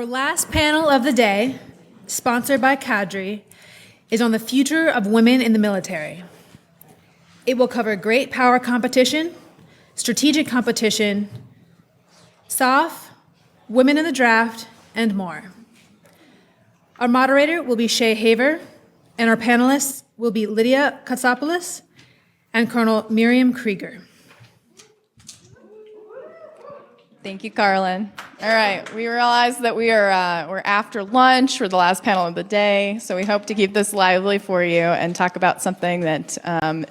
Our last panel of the day, sponsored by Cadre, is on the future of women in the military. It will cover great power competition, strategic competition, SOF, women in the draft, and more. Our moderator will be Shay Haver, and our panelists will be Lydia Katsopoulos and Colonel Miriam Krieger. Thank you, Carlin. All right, we realize that we're after lunch for the last panel of the day, so we hope to keep this lively for you and talk about something that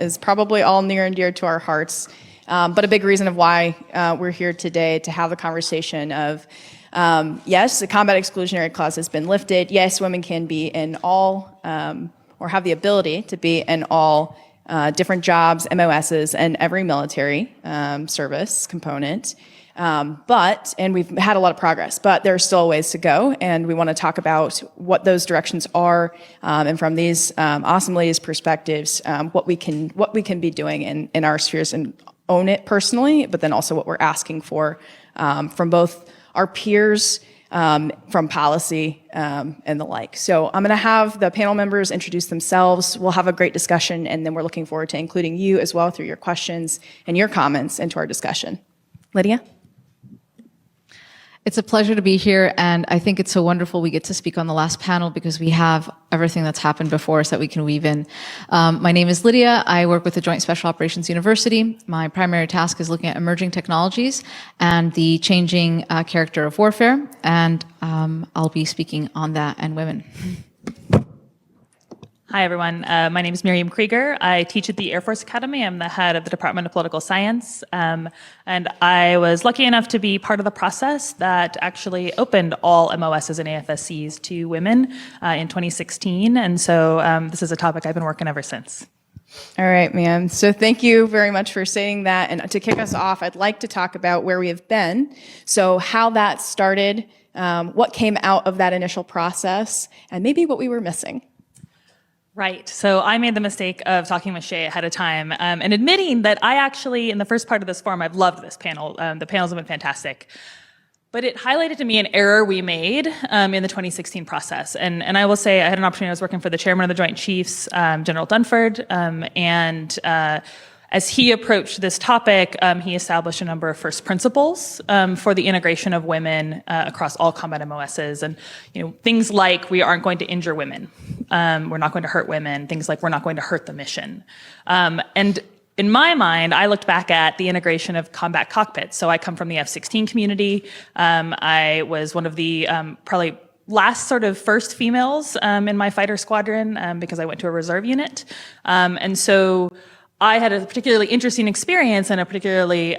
is probably all near and dear to our hearts, but a big reason of why we're here today to have a conversation of, yes, the combat exclusionary clause has been lifted. Yes, women can be in all, or have the ability to be in all different jobs, MOSs, and every military service component. And we've had a lot of progress, but there are still ways to go, and we want to talk about what those directions are, and from these awesome ladies' perspectives, what we can be doing in our spheres and own it personally, but then also what we're asking for from both our peers, from policy, and the like. So I'm going to have the panel members introduce themselves. We'll have a great discussion, and then we're looking forward to including you as well through your questions and your comments into our discussion. Lydia? It's a pleasure to be here, and I think it's so wonderful we get to speak on the last panel because we have everything that's happened before us that we can weave in. My name is Lydia. I work with the Joint Special Operations University. My primary task is looking at emerging technologies and the changing character of warfare, and I'll be speaking on that and women. Hi, everyone. My name is Miriam Krieger. I teach at the Air Force Academy. I'm the head of the Department of Political Science. And I was lucky enough to be part of the process that actually opened all MOSs and AFSCs to women in 2016. And so this is a topic I've been working ever since. All right, ma'am. So thank you very much for saying that. And to kick us off, I'd like to talk about where we have been. So how that started, what came out of that initial process, and maybe what we were missing. Right. So I made the mistake of talking with Shay ahead of time and admitting that I actually, in the first part of this forum, I've loved this panel. The panels have been fantastic. But it highlighted to me an error we made in the 2016 process. And I will say I had an opportunity, I was working for the chairman of the Joint Chiefs, General Dunford, and as he approached this topic, he established a number of first principles for the integration of women across all combat MOSs, and things like we aren't going to injure women, we're not going to hurt women, things like we're not going to hurt the mission. And in my mind, I looked back at the integration of combat cockpits. So I come from the F-16 community. I was one of the probably last sort of first females in my fighter squadron because I went to a reserve unit, and so I had a particularly interesting experience and a particularly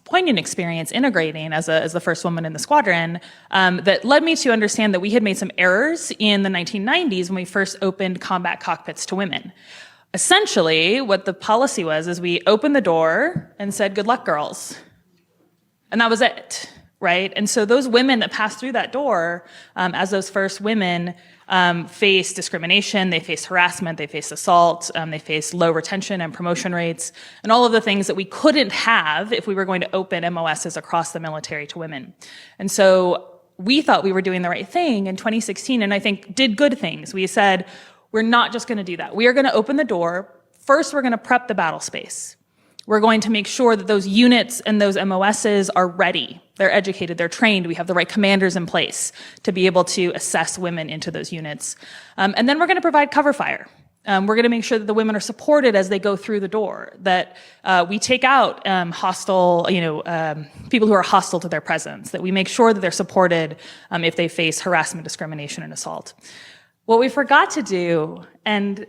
poignant experience integrating as the first woman in the squadron that led me to understand that we had made some errors in the 1990s when we first opened combat cockpits to women. Essentially, what the policy was is we opened the door and said, "Good luck, girls." And that was it, right? And so those women that passed through that door as those first women face discrimination, they face harassment, they face assault, they face low retention and promotion rates, and all of the things that we couldn't have if we were going to open MOSs across the military to women. And so we thought we were doing the right thing in 2016, and I think did good things. We said, we're not just going to do that. We are going to open the door. First, we're going to prep the battle space. We're going to make sure that those units and those MOSs are ready. They're educated, they're trained, we have the right commanders in place to be able to assess women into those units. And then we're going to provide cover fire. We're going to make sure that the women are supported as they go through the door, that we take out hostile, people who are hostile to their presence, that we make sure that they're supported if they face harassment, discrimination, and assault. What we forgot to do, and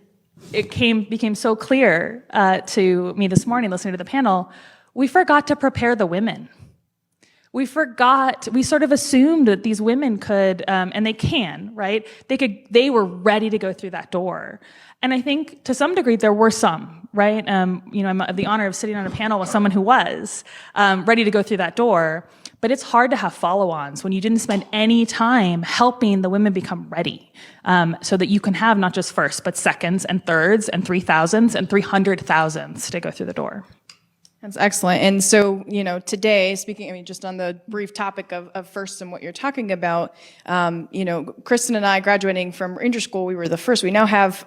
it became so clear to me this morning listening to the panel, we forgot to prepare the women. We sort of assumed that these women could, and they can, right? They were ready to go through that door. And I think to some degree there were some, right? I have the honor of sitting on a panel with someone who was ready to go through that door. But it's hard to have follow-ons when you didn't spend any time helping the women become ready so that you can have not just firsts, but seconds and thirds and 3,000s and 300,000s to go through the door. That's excellent. And so, today, speaking, just on the brief topic of first and what you're talking about, Kristen and I graduating from Ranger School, we were the first. We now have,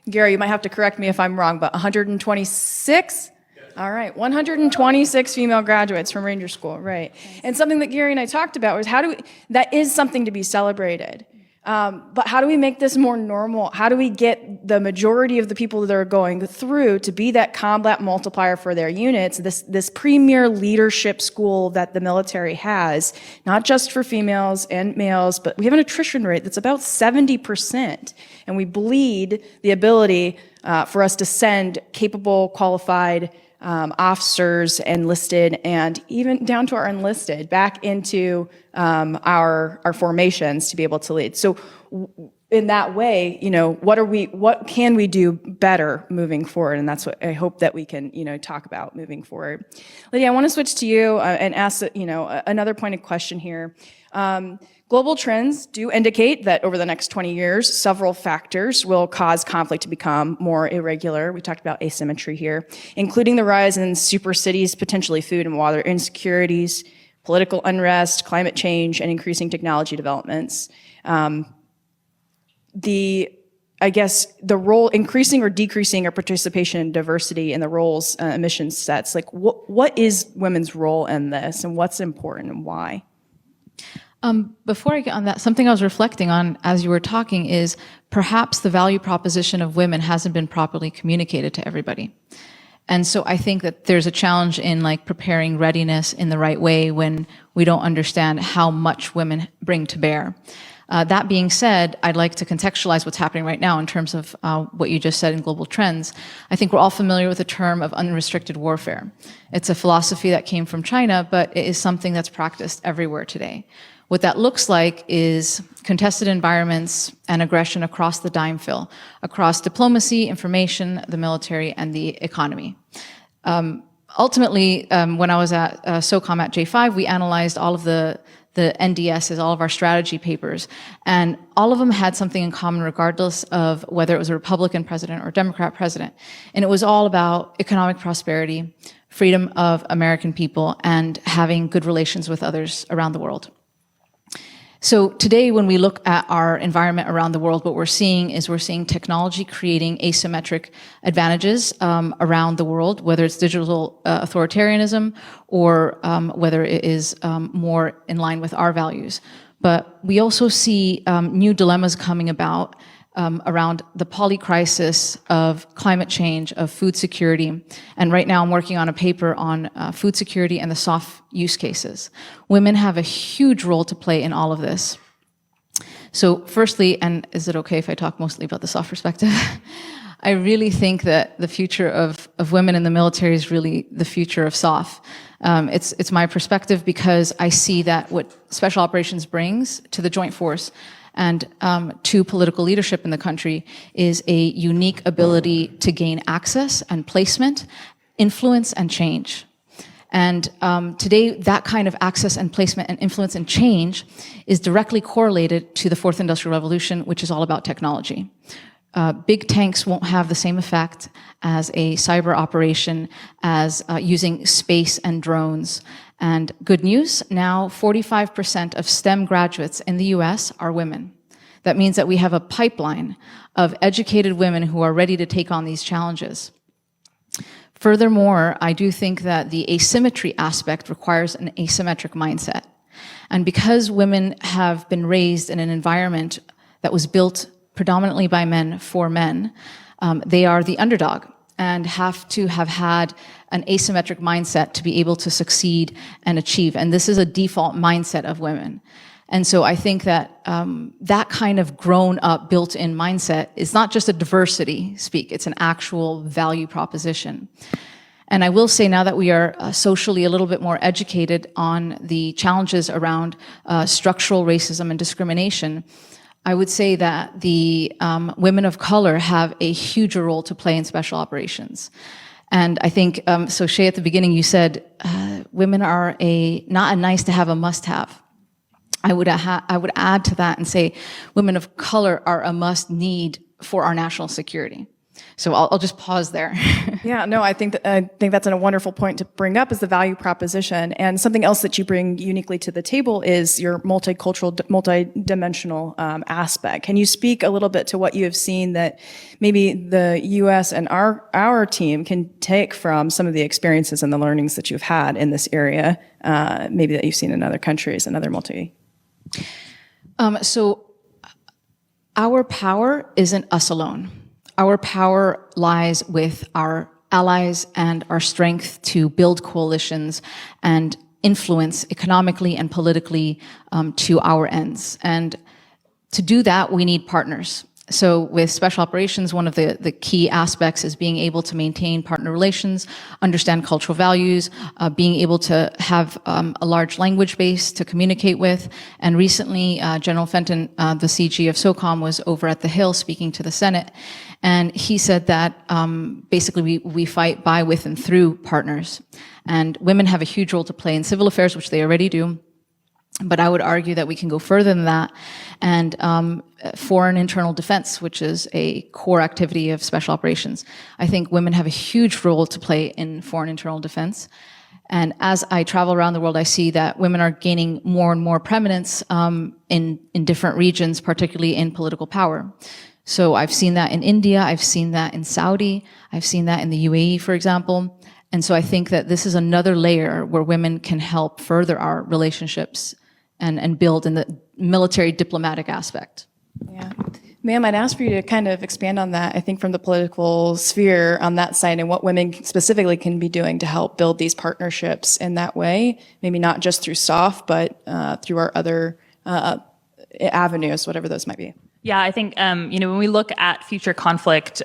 Gary, you might have to correct me if I'm wrong, but 126? All right, 126 female graduates from Ranger School, right. And something that Gary and I talked about was that is something to be celebrated. But how do we make this more normal? How do we get the majority of the people that are going through to be that combat multiplier for their units, this premier leadership school that the military has, not just for females and males, but we have an attrition rate that's about 70%, and we bleed the ability for us to send capable, qualified officers, enlisted, and even down to our enlisted back into our formations to be able to lead. So in that way, what can we do better moving forward? And that's what I hope that we can, talk about moving forward. Lydia, I want to switch to you and ask, another pointed question here. Global trends do indicate that over the next 20 years, several factors will cause conflict to become more irregular. We talked about asymmetry here, including the rise in super cities, potentially food and water insecurities, political unrest, climate change, and increasing technology developments. The role, increasing or decreasing our participation in diversity in the roles, mission sets, like what is women's role in this, and what's important and why? Before I get on that, something I was reflecting on as you were talking is perhaps the value proposition of women hasn't been properly communicated to everybody. And so I think that there's a challenge in preparing readiness in the right way when we don't understand how much women bring to bear. That being said, I'd like to contextualize what's happening right now in terms of what you just said in global trends. I think we're all familiar with the term of unrestricted warfare. It's a philosophy that came from China, but it is something that's practiced everywhere today. What that looks like is contested environments and aggression across the dime fill, across diplomacy, information, the military, and the economy. Ultimately, when I was at SOCOM at J5, we analyzed all of the NDSs, all of our strategy papers, and all of them had something in common regardless of whether it was a Republican president or a Democrat president. And it was all about economic prosperity, freedom of American people, and having good relations with others around the world. So today, when we look at our environment around the world, what we're seeing technology creating asymmetric advantages around the world, whether it's digital authoritarianism or whether it is more in line with our values. But we also see new dilemmas coming about around the polycrisis of climate change, of food security. And right now I'm working on a paper on food security and the soft use cases. Women have a huge role to play in all of this. So firstly, and is it okay if I talk mostly about the soft perspective? I really think that the future of women in the military is really the future of soft. It's my perspective because I see that what special operations brings to the joint force and to political leadership in the country is a unique ability to gain access and placement, influence and change. And today, that kind of access and placement and influence and change is directly correlated to the Fourth Industrial Revolution, which is all about technology. Big tanks won't have the same effect as a cyber operation, as using space and drones. And good news, now 45% of STEM graduates in the US are women. That means that we have a pipeline of educated women who are ready to take on these challenges. Furthermore, I do think that the asymmetry aspect requires an asymmetric mindset. And because women have been raised in an environment that was built predominantly by men for men, they are the underdog and have to have had an asymmetric mindset to be able to succeed and achieve. And this is a default mindset of women. And so I think that that kind of grown-up, built-in mindset is not just a diversity speak, it's an actual value proposition. And I will say now that we are socially a little bit more educated on the challenges around structural racism and discrimination, I would say that the women of color have a huge role to play in special operations. And I think, so Shay, at the beginning you said, women are not a nice to have, a must have. I would add to that and say women of color are a must need for our national security. So I'll just pause there. Yeah, no, I think that's a wonderful point to bring up is the value proposition. And something else that you bring uniquely to the table is your multicultural, multidimensional aspect. Can you speak a little bit to what you have seen that maybe the U.S. and our team can take from some of the experiences and the learnings that you've had in this area, maybe that you've seen in other countries and other So our power isn't us alone. Our power lies with our allies and our strength to build coalitions and influence economically and politically to our ends. And to do that, we need partners. So with special operations, one of the key aspects is being able to maintain partner relations, understand cultural values, being able to have a large language base to communicate with. And recently, General Fenton, the CG of SOCOM, was over at the Hill speaking to the Senate. And he said that basically we fight by, with, and through partners. And women have a huge role to play in civil affairs, which they already do. But I would argue that we can go further than that. And foreign internal defense, which is a core activity of special operations. I think women have a huge role to play in foreign internal defense. And as I travel around the world, I see that women are gaining more and more prominence in different regions, particularly in political power. So I've seen that in India, I've seen that in Saudi, I've seen that in the UAE, for example. And so I think that this is another layer where women can help further our relationships and build in the military diplomatic aspect. Yeah. Ma'am, I'd ask for you to kind of expand on that, I think from the political sphere on that side and what women specifically can be doing to help build these partnerships in that way, maybe not just through SOF, but through our other avenues, whatever those might be. Yeah, I think, when we look at future conflict,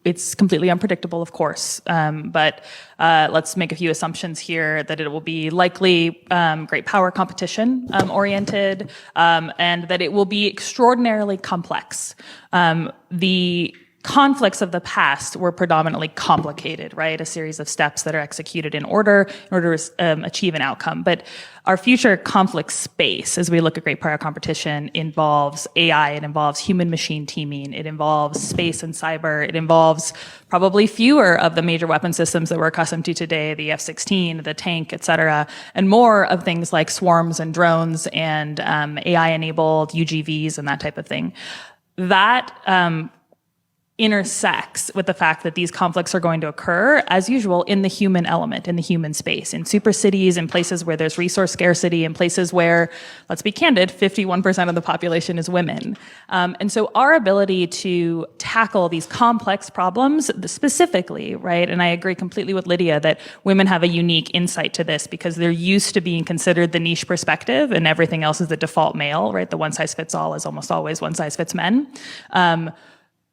it's completely unpredictable, of course, but let's make a few assumptions here that it will be likely great power competition oriented, and that it will be extraordinarily complex. The conflicts of the past were predominantly complicated, right? A series of steps that are executed in order to achieve an outcome. But our future conflict space, as we look at great power competition, involves AI, it involves human-machine teaming, it involves space and cyber, it involves probably fewer of the major weapon systems that we're accustomed to today, the F-16, the tank, et cetera, and more of things like swarms and drones and AI-enabled UGVs and that type of thing. That intersects with the fact that these conflicts are going to occur, as usual, in the human element, in the human space, in super cities, in places where there's resource scarcity, in places where, let's be candid, 51% of the population is women. And so our ability to tackle these complex problems specifically, right, and I agree completely with Lydia that women have a unique insight to this because they're used to being considered the niche perspective and everything else is the default male, right? The one size fits all is almost always one size fits men.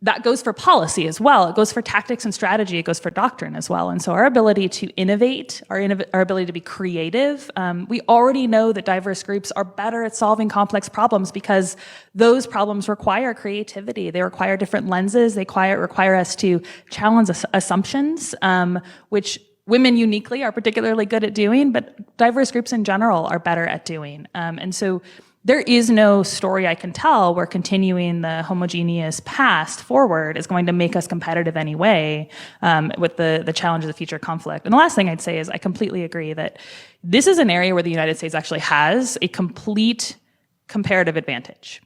That goes for policy as well. It goes for tactics and strategy. It goes for doctrine as well. And so our ability to innovate, our ability to be creative, we already know that diverse groups are better at solving complex problems because those problems require creativity. They require different lenses. They require us to challenge assumptions, which women uniquely are particularly good at doing, but diverse groups in general are better at doing. And so there is no story I can tell where continuing the homogeneous past forward is going to make us competitive anyway with the challenges of future conflict. And the last thing I'd say is I completely agree that this is an area where the United States actually has a complete comparative advantage.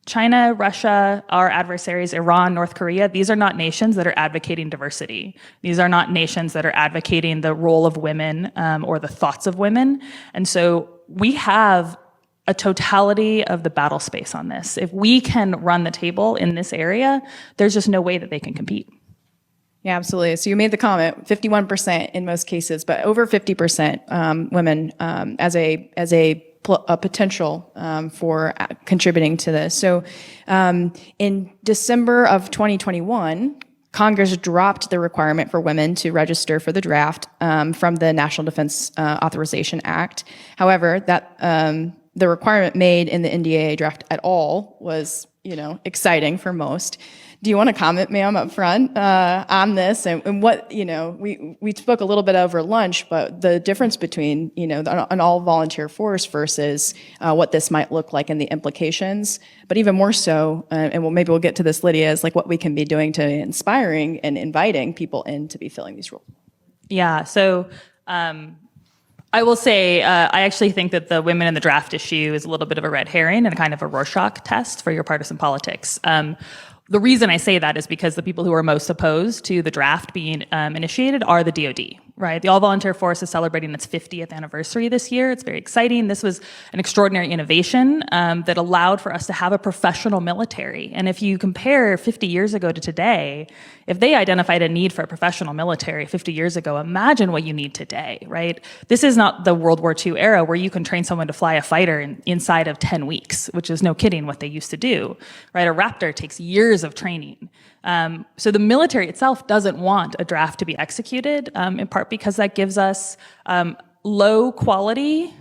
China, Russia, our adversaries, Iran, North Korea, these are not nations that are advocating diversity. These are not nations that are advocating the role of women or the thoughts of women. And so we have a totality of the battle space on this. If we can run the table in this area, there's just no way that they can compete. Yeah, absolutely. So you made the comment, 51% in most cases, but over 50% women as a potential for contributing to this. So in December of 2021, Congress dropped the requirement for women to register for the draft from the National Defense Authorization Act. However, that the requirement made in the NDAA draft at all was exciting for most. Do you want to comment, ma'am, up front on this and what, we spoke a little bit over lunch, but the difference between, an all-volunteer force versus what this might look like and the implications, but even more so, and maybe we'll get to this, Lydia, is like what we can be doing to inspiring and inviting people in to be filling these roles. Yeah, so I will say I actually think that the women in the draft issue is a little bit of a red herring and kind of a Rorschach test for your partisan politics. The reason I say that is because the people who are most opposed to the draft being initiated are the DoD, right? The all-volunteer force is celebrating its 50th anniversary this year. It's very exciting. This was an extraordinary innovation that allowed for us to have a professional military. And if you compare 50 years ago to today, if they identified a need for a professional military 50 years ago, imagine what you need today, right? This is not the World War II era where you can train someone to fly a fighter inside of 10 weeks, which is no kidding what they used to do, right? A Raptor takes years of training. So the military itself doesn't want a draft to be executed, in part because that gives us low quality,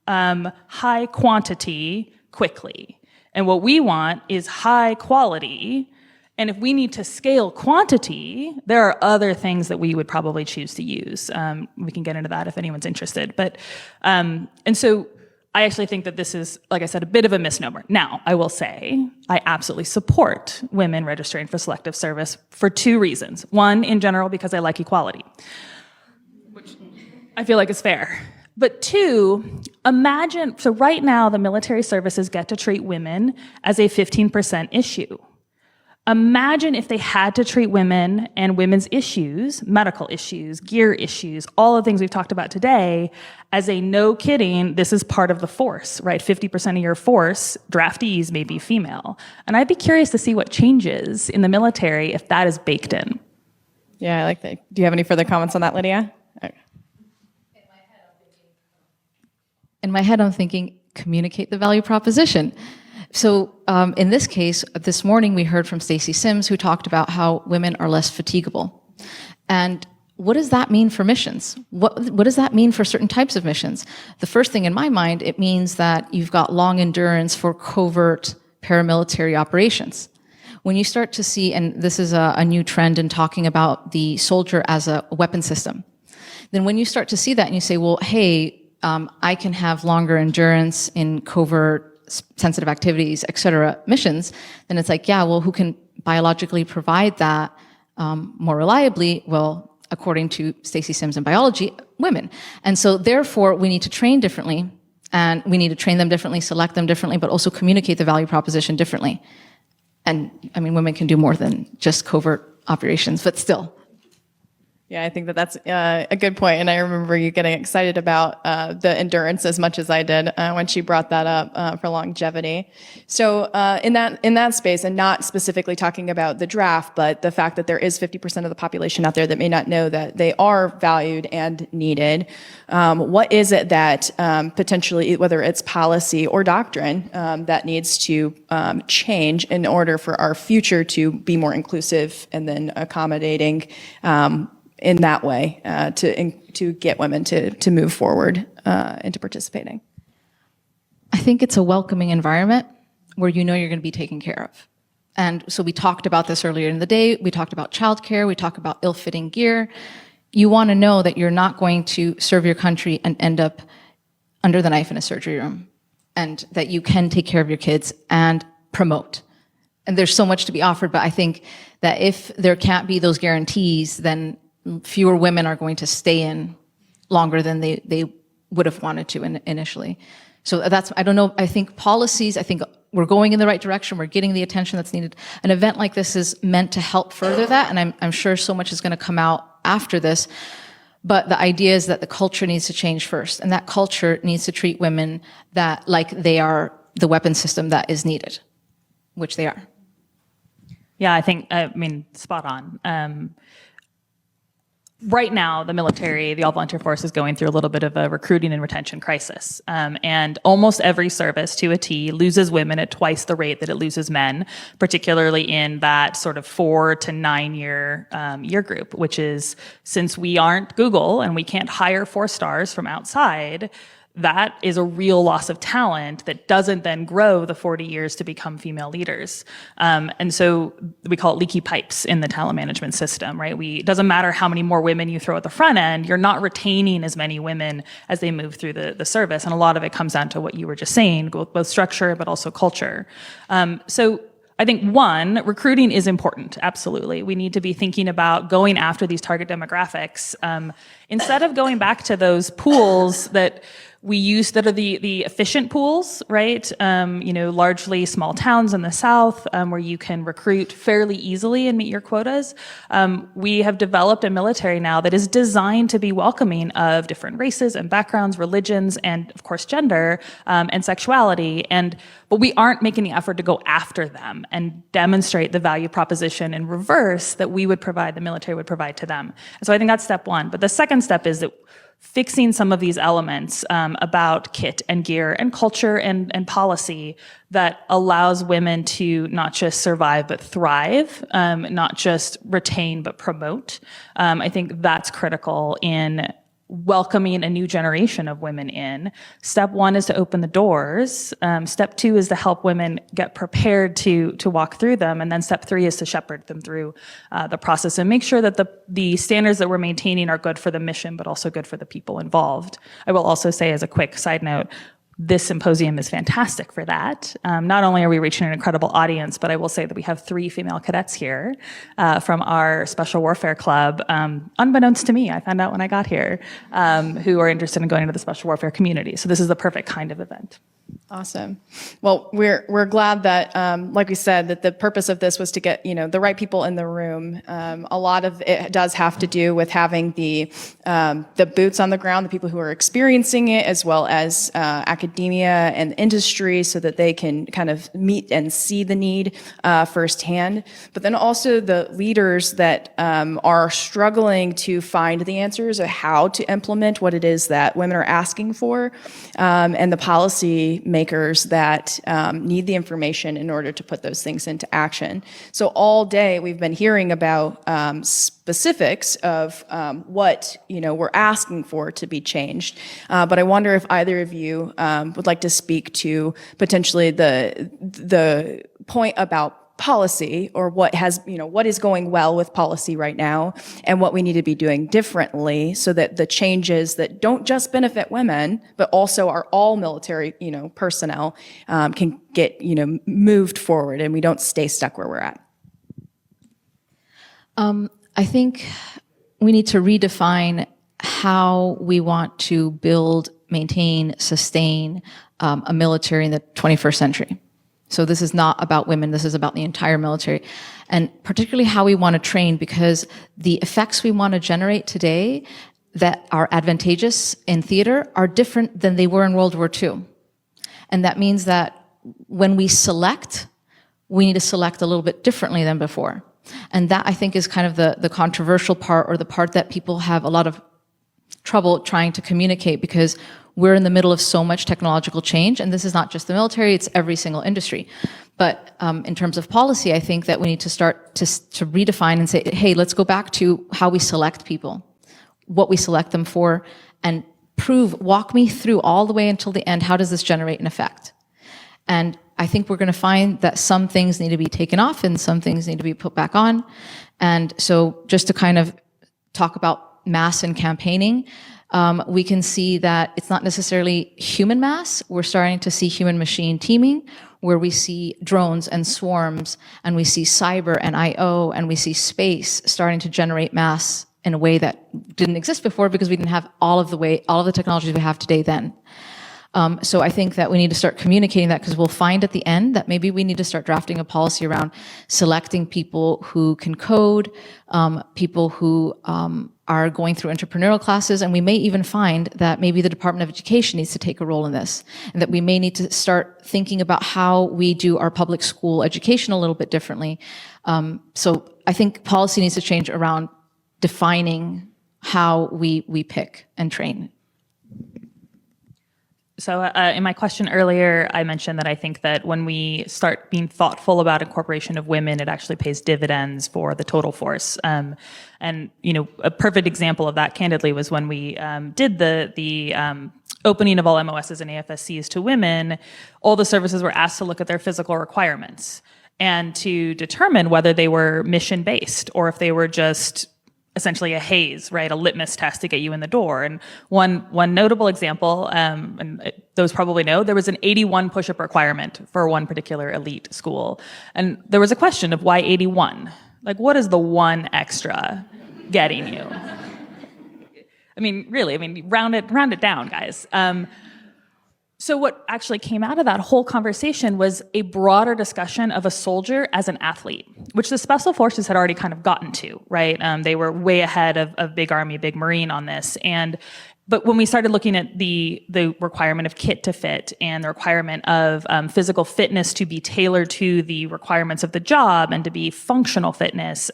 high quantity quickly. And what we want is high quality. And if we need to scale quantity, there are other things that we would probably choose to use. We can get into that if anyone's interested. But, and so I actually think that this is, like I said, a bit of a misnomer. Now, I will say, I absolutely support women registering for selective service for two reasons. One, in general, because I like equality, which I feel like is fair. But two, imagine, so right now the military services get to treat women as a 15% issue. Imagine if they had to treat women and women's issues, medical issues, gear issues, all the things we've talked about today, as a no kidding, this is part of the force, right? 50% of your force, draftees, may be female. And I'd be curious to see what changes in the military if that is baked in. Yeah, I like that. Do you have any further comments on that, Lydia? Okay. In my head, I'm thinking, communicate the value proposition. So in this case, this morning we heard from Stacey Sims, who talked about how women are less fatigable. And what does that mean for missions? What does that mean for certain types of missions? The first thing in my mind, it means that you've got long endurance for covert paramilitary operations. When you start to see, and this is a new trend in talking about the soldier as a weapon system, then when you start to see that and you say, well, hey, I can have longer endurance in covert sensitive activities, et cetera, missions, then it's like, yeah, well, who can biologically provide that more reliably? Well, according to Stacey Sims in biology, women. And so therefore, we need to train differently, and we need to train them differently, select them differently, but also communicate the value proposition differently. And I mean, women can do more than just covert operations, but still. Yeah, I think that's a good point. And I remember you getting excited about the endurance as much as I did when she brought that up for longevity. So in that space, and not specifically talking about the draft, but the fact that there is 50% of the population out there that may not know that they are valued and needed, what is it that potentially, whether it's policy or doctrine, that needs to change in order for our future to be more inclusive and then accommodating in that way to get women to move forward into participating? I think it's a welcoming environment where you know you're going to be taken care of. And so we talked about this earlier in the day. We talked about childcare. We talked about ill-fitting gear. You want to know that you're not going to serve your country and end up under the knife in a surgery room, and that you can take care of your kids and promote. And there's so much to be offered, but I think that if there can't be those guarantees, then fewer women are going to stay in longer than they would have wanted to initially. So that's, I don't know, I think policies, I think we're going in the right direction, we're getting the attention that's needed. An event like this is meant to help further that, and I'm sure so much is going to come out after this. But the idea is that the culture needs to change first, and that culture needs to treat women that like they are the weapon system that is needed, which they are. Yeah, I mean, spot on. Right now, the military, the all-volunteer force, is going through a little bit of a recruiting and retention crisis. And almost every service, to a T, loses women at twice the rate that it loses men, particularly in that sort of 4 to 9 year year group, which is, since we aren't Google and we can't hire 4 stars from outside, that is a real loss of talent that doesn't then grow the 40 years to become female leaders. And so we call it leaky pipes in the talent management system, right? It doesn't matter how many more women you throw at the front end, you're not retaining as many women as they move through the service. And a lot of it comes down to what you were just saying, both structure, but also culture. So I think one, recruiting is important, absolutely. We need to be thinking about going after these target demographics. Instead of going back to those pools that we use that are the efficient pools, right? Largely small towns in the South where you can recruit fairly easily and meet your quotas. We have developed a military now that is designed to be welcoming of different races and backgrounds, religions, and of course gender and sexuality. But we aren't making the effort to go after them and demonstrate the value proposition in reverse that we would provide, the military would provide to them. And so I think that's step one. But the second step is that fixing some of these elements about kit and gear and culture and policy that allows women to not just survive but thrive, not just retain but promote. I think that's critical in welcoming a new generation of women in. Step one is to open the doors. Step two is to help women get prepared to walk through them. And then step three is to shepherd them through the process and make sure that the standards that we're maintaining are good for the mission, but also good for the people involved. I will also say as a quick side note, this symposium is fantastic for that. Not only are we reaching an incredible audience, but I will say that we have 3 female cadets here from our Special Warfare Club, unbeknownst to me, I found out when I got here, who are interested in going into the Special Warfare community. So this is the perfect kind of event. Awesome. Well, we're glad that, like we said, that the purpose of this was to get the right people in the room. A lot of it does have to do with having the boots on the ground, the people who are experiencing it, as well as academia and industry, so that they can kind of meet and see the need firsthand. But then also the leaders that are struggling to find the answers of how to implement what it is that women are asking for, and the policy makers that need the information in order to put those things into action. So all day we've been hearing about specifics of what we're asking for to be changed. But I wonder if either of you would like to speak to potentially the point about policy, or what is going well with policy right now, and what we need to be doing differently so that the changes that don't just benefit women, but also are all military, personnel, can get, moved forward, and we don't stay stuck where we're at. I think we need to redefine how we want to build, maintain, sustain a military in the 21st century. So this is not about women, this is about the entire military, and particularly how we want to train, because the effects we want to generate today that are advantageous in theater are different than they were in World War II. And that means that when we select, we need to select a little bit differently than before. And that, I think, is kind of the controversial part, or the part that people have a lot of trouble trying to communicate, because we're in the middle of so much technological change, and this is not just the military, it's every single industry. But in terms of policy, I think that we need to start to redefine and say, hey, let's go back to how we select people, what we select them for, and walk me through all the way until the end, how does this generate an effect? And I think we're going to find that some things need to be taken off and some things need to be put back on. And so just to kind of talk about mass and campaigning, we can see that it's not necessarily human mass. We're starting to see human-machine teaming, where we see drones and swarms, and we see cyber and IO, and we see space starting to generate mass in a way that didn't exist before, because we didn't have all of the technologies we have today then. So I think that we need to start communicating that, because we'll find at the end that maybe we need to start drafting a policy around selecting people who can code, people who are going through entrepreneurial classes, and we may even find that maybe the Department of Education needs to take a role in this, and that we may need to start thinking about how we do our public school education a little bit differently. So I think policy needs to change around defining how we pick and train. So in my question earlier, I mentioned that I think that when we start being thoughtful about incorporation of women, it actually pays dividends for the total force. And a perfect example of that, candidly, was when we did the opening of all MOSs and AFSCs to women, all the services were asked to look at their physical requirements and to determine whether they were mission-based or if they were just essentially a haze, right? A litmus test to get you in the door. And one notable example, and those probably know, there was an 81 push-up requirement for one particular elite school. And there was a question of why 81? Like, what is the one extra getting you? I mean, really, round it down, guys. So what actually came out of that whole conversation was a broader discussion of a soldier as an athlete, which the Special Forces had already kind of gotten to, right? They were way ahead of Big Army, Big Marine on this. But when we started looking at the requirement of kit to fit and the requirement of physical fitness to be tailored to the requirements of the job and to be functional fitness,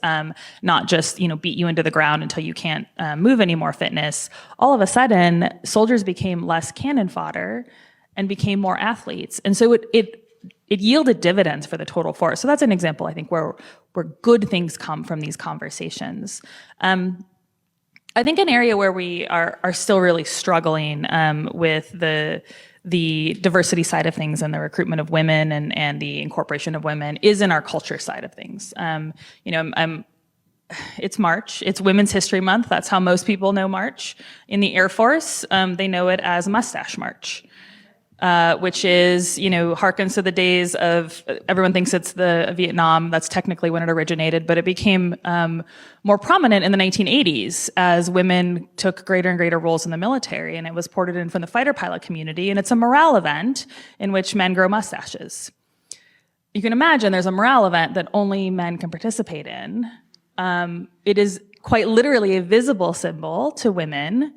not just, beat you into the ground until you can't move anymore fitness, all of a sudden, soldiers became less cannon fodder and became more athletes. And so it yielded dividends for the total force. So that's an example, I think, where good things come from these conversations. I think an area where we are still really struggling with the diversity side of things and the recruitment of women and the incorporation of women is in our culture side of things. It's March. It's Women's History Month. That's how most people know March. In the Air Force, they know it as Mustache March. Which is, harkens to the days of, everyone thinks it's the Vietnam, that's technically when it originated, but it became more prominent in the 1980s as women took greater and greater roles in the military, and it was ported in from the fighter pilot community, and it's a morale event in which men grow mustaches. You can imagine there's a morale event that only men can participate in. It is quite literally a visible symbol to women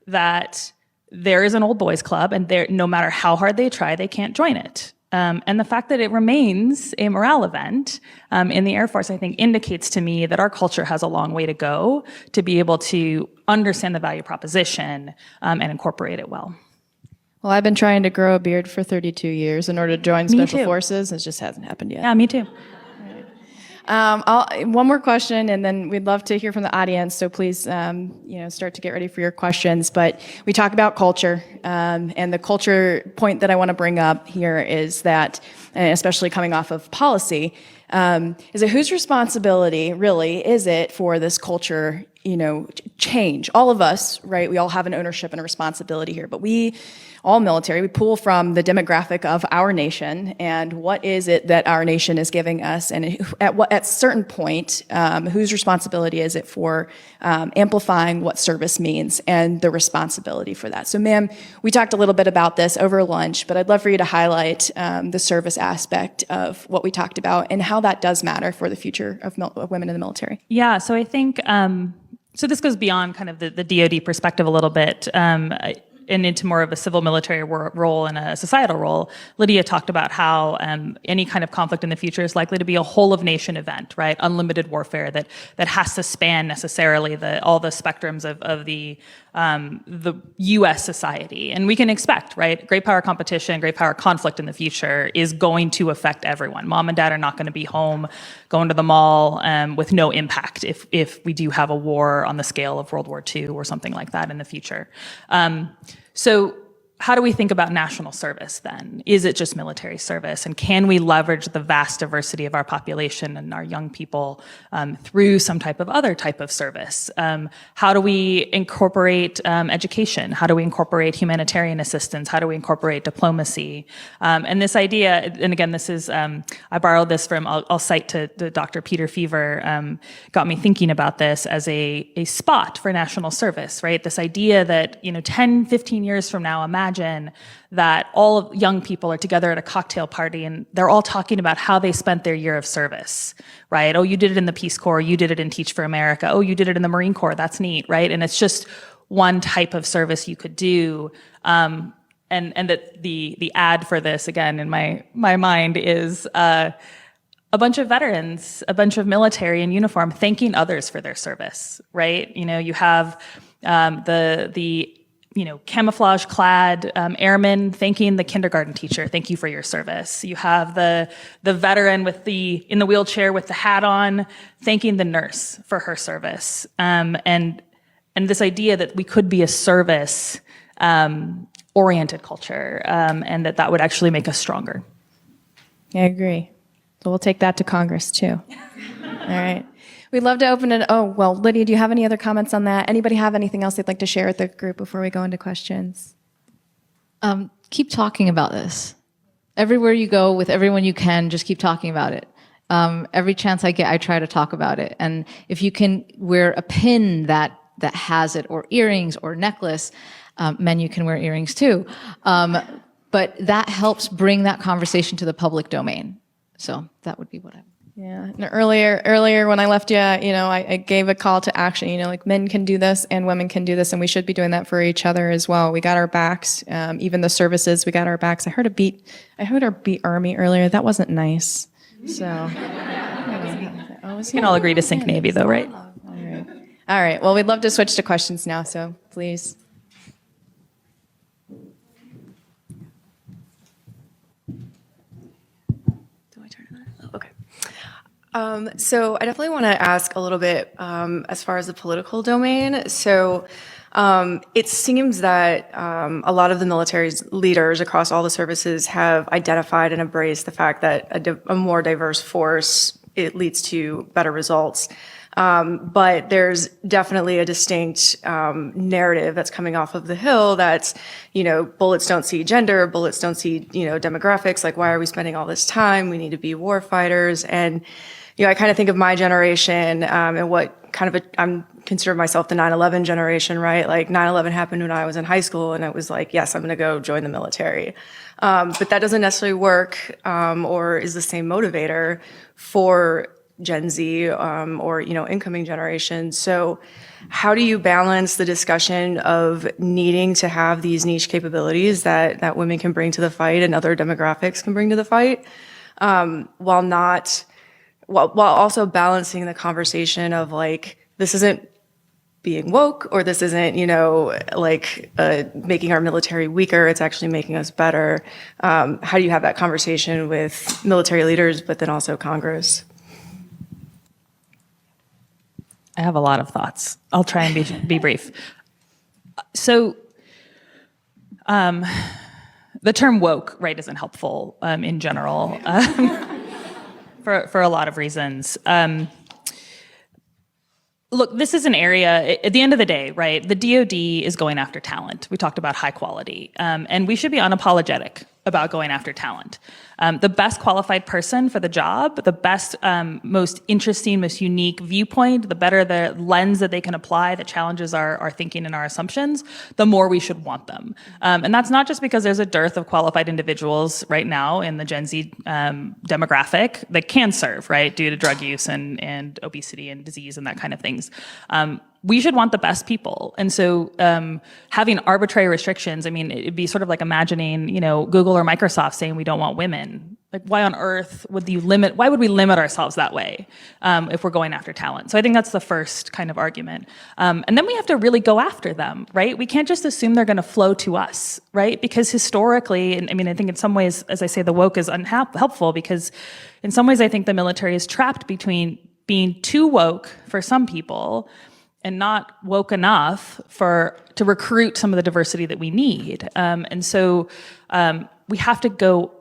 that there is an old boys club, and no matter how hard they try, they can't join it. And the fact that it remains a morale event in the Air Force, I think, indicates to me that our culture has a long way to go to be able to understand the value proposition and incorporate it well. Well, I've been trying to grow a beard for 32 years in order to join Special Forces. It just hasn't happened yet. Yeah, me too. One more question, and then we'd love to hear from the audience. So please, start to get ready for your questions. But we talk about culture, and the culture point that I want to bring up here is that, and especially coming off of policy, is it whose responsibility really is it for this culture, change? All of us, right? We all have an ownership and a responsibility here, but all military, we pull from the demographic of our nation and what is it that our nation is giving us, and at certain point, whose responsibility is it for amplifying what service means and the responsibility for that. So ma'am, we talked a little bit about this over lunch, but I'd love for you to highlight the service aspect of what we talked about and how that does matter for the future of women in the military. Yeah, so I think, so this goes beyond kind of the DoD perspective a little bit, and into more of a civil military role and a societal role. Lydia talked about how any kind of conflict in the future is likely to be a whole of nation event, right? Unlimited warfare that has to span necessarily all the spectrums of the U.S. society. And we can expect, right? Great power competition, great power conflict in the future is going to affect everyone. Mom and dad are not going to be home going to the mall with no impact if we do have a war on the scale of World War II or something like that in the future. So how do we think about national service then? Is it just military service? And can we leverage the vast diversity of our population and our young people through some type of other type of service? How do we incorporate education? How do we incorporate humanitarian assistance? How do we incorporate diplomacy? And this idea, and again, this is, I borrowed this from, I'll cite to Dr. Peter Fever, got me thinking about this as a spot for national service, right? This idea that, 10, 15 years from now, imagine that all of young people are together at a cocktail party and they're all talking about how they spent their year of service, right? Oh, you did it in the Peace Corps, you did it in Teach for America, oh, you did it in the Marine Corps, that's neat, right? And it's just one type of service you could do. And that the ad for this, again, in my mind is a bunch of veterans, a bunch of military in uniform thanking others for their service, right? You have the camouflage-clad airmen thanking the kindergarten teacher, thank you for your service. You have the veteran in the wheelchair with the hat on, thanking the nurse for her service. And this idea that we could be a service oriented culture, and that would actually make us stronger. I agree. So we'll take that to Congress too. All right. We'd love to open it. Oh, well, Lydia, do you have any other comments on that? Anybody have anything else they'd like to share with the group before we go into questions? Keep talking about this. Everywhere you go, with everyone you can, just keep talking about it. Every chance I get, I try to talk about it. And if you can wear a pin that has it, or earrings, or necklace, men, you can wear earrings too. But that helps bring that conversation to the public domain. So that would be what I would. Yeah. And earlier when I left you, I gave a call to action. Like men can do this and women can do this, and we should be doing that for each other as well. We got our backs. Even the services, we got our backs. I heard our beat Army earlier. That wasn't nice. So We can all agree to sink Navy, though, right? all right. Well, we'd love to switch to questions now. So please. Okay. So I definitely want to ask a little bit as far as the political domain. So it seems that a lot of the military's leaders across all the services have identified and embraced the fact that a more diverse force, it leads to better results. But there's definitely a distinct narrative that's coming off of the Hill that's, bullets don't see gender, bullets don't see, demographics. Like, why are we spending all this time? We need to be war fighters. And, I kind of think of my generation and what kind of I'm consider myself the 9/11 generation, right? Like 9/11 happened when I was in high school, and it was like, yes, I'm going to go join the military. But that doesn't necessarily work or is the same motivator for Gen Z or incoming generations. So how do you balance the discussion of needing to have these niche capabilities that women can bring to the fight and other demographics can bring to the fight, while also balancing the conversation of like, this isn't being woke, or this isn't, making our military weaker, it's actually making us better. How do you have that conversation with military leaders, but then also Congress? I have a lot of thoughts. I'll try and be brief. So, the term woke, right, isn't helpful in general for a lot of reasons. Look, this is an area, at the end of the day, right, the DoD is going after talent. We talked about high quality, and we should be unapologetic about going after talent. The best qualified person for the job, the best, most interesting, most unique viewpoint, the better the lens that they can apply that challenges our thinking and our assumptions, the more we should want them. And that's not just because there's a dearth of qualified individuals right now in the Gen Z demographic that can serve, right, due to drug use and obesity and disease and that kind of things. We should want the best people. And so having arbitrary restrictions, it'd be sort of like imagining, Google or Microsoft saying we don't want women. Like, why on earth would we limit ourselves that way if we're going after talent? So I think that's the first kind of argument. And then we have to really go after them, right? We can't just assume they're going to flow to us, right? Because historically, and I think in some ways, as I say, the woke is unhelpful because in some ways I think the military is trapped between being too woke for some people and not woke enough to recruit some of the diversity that we need. And so we have to go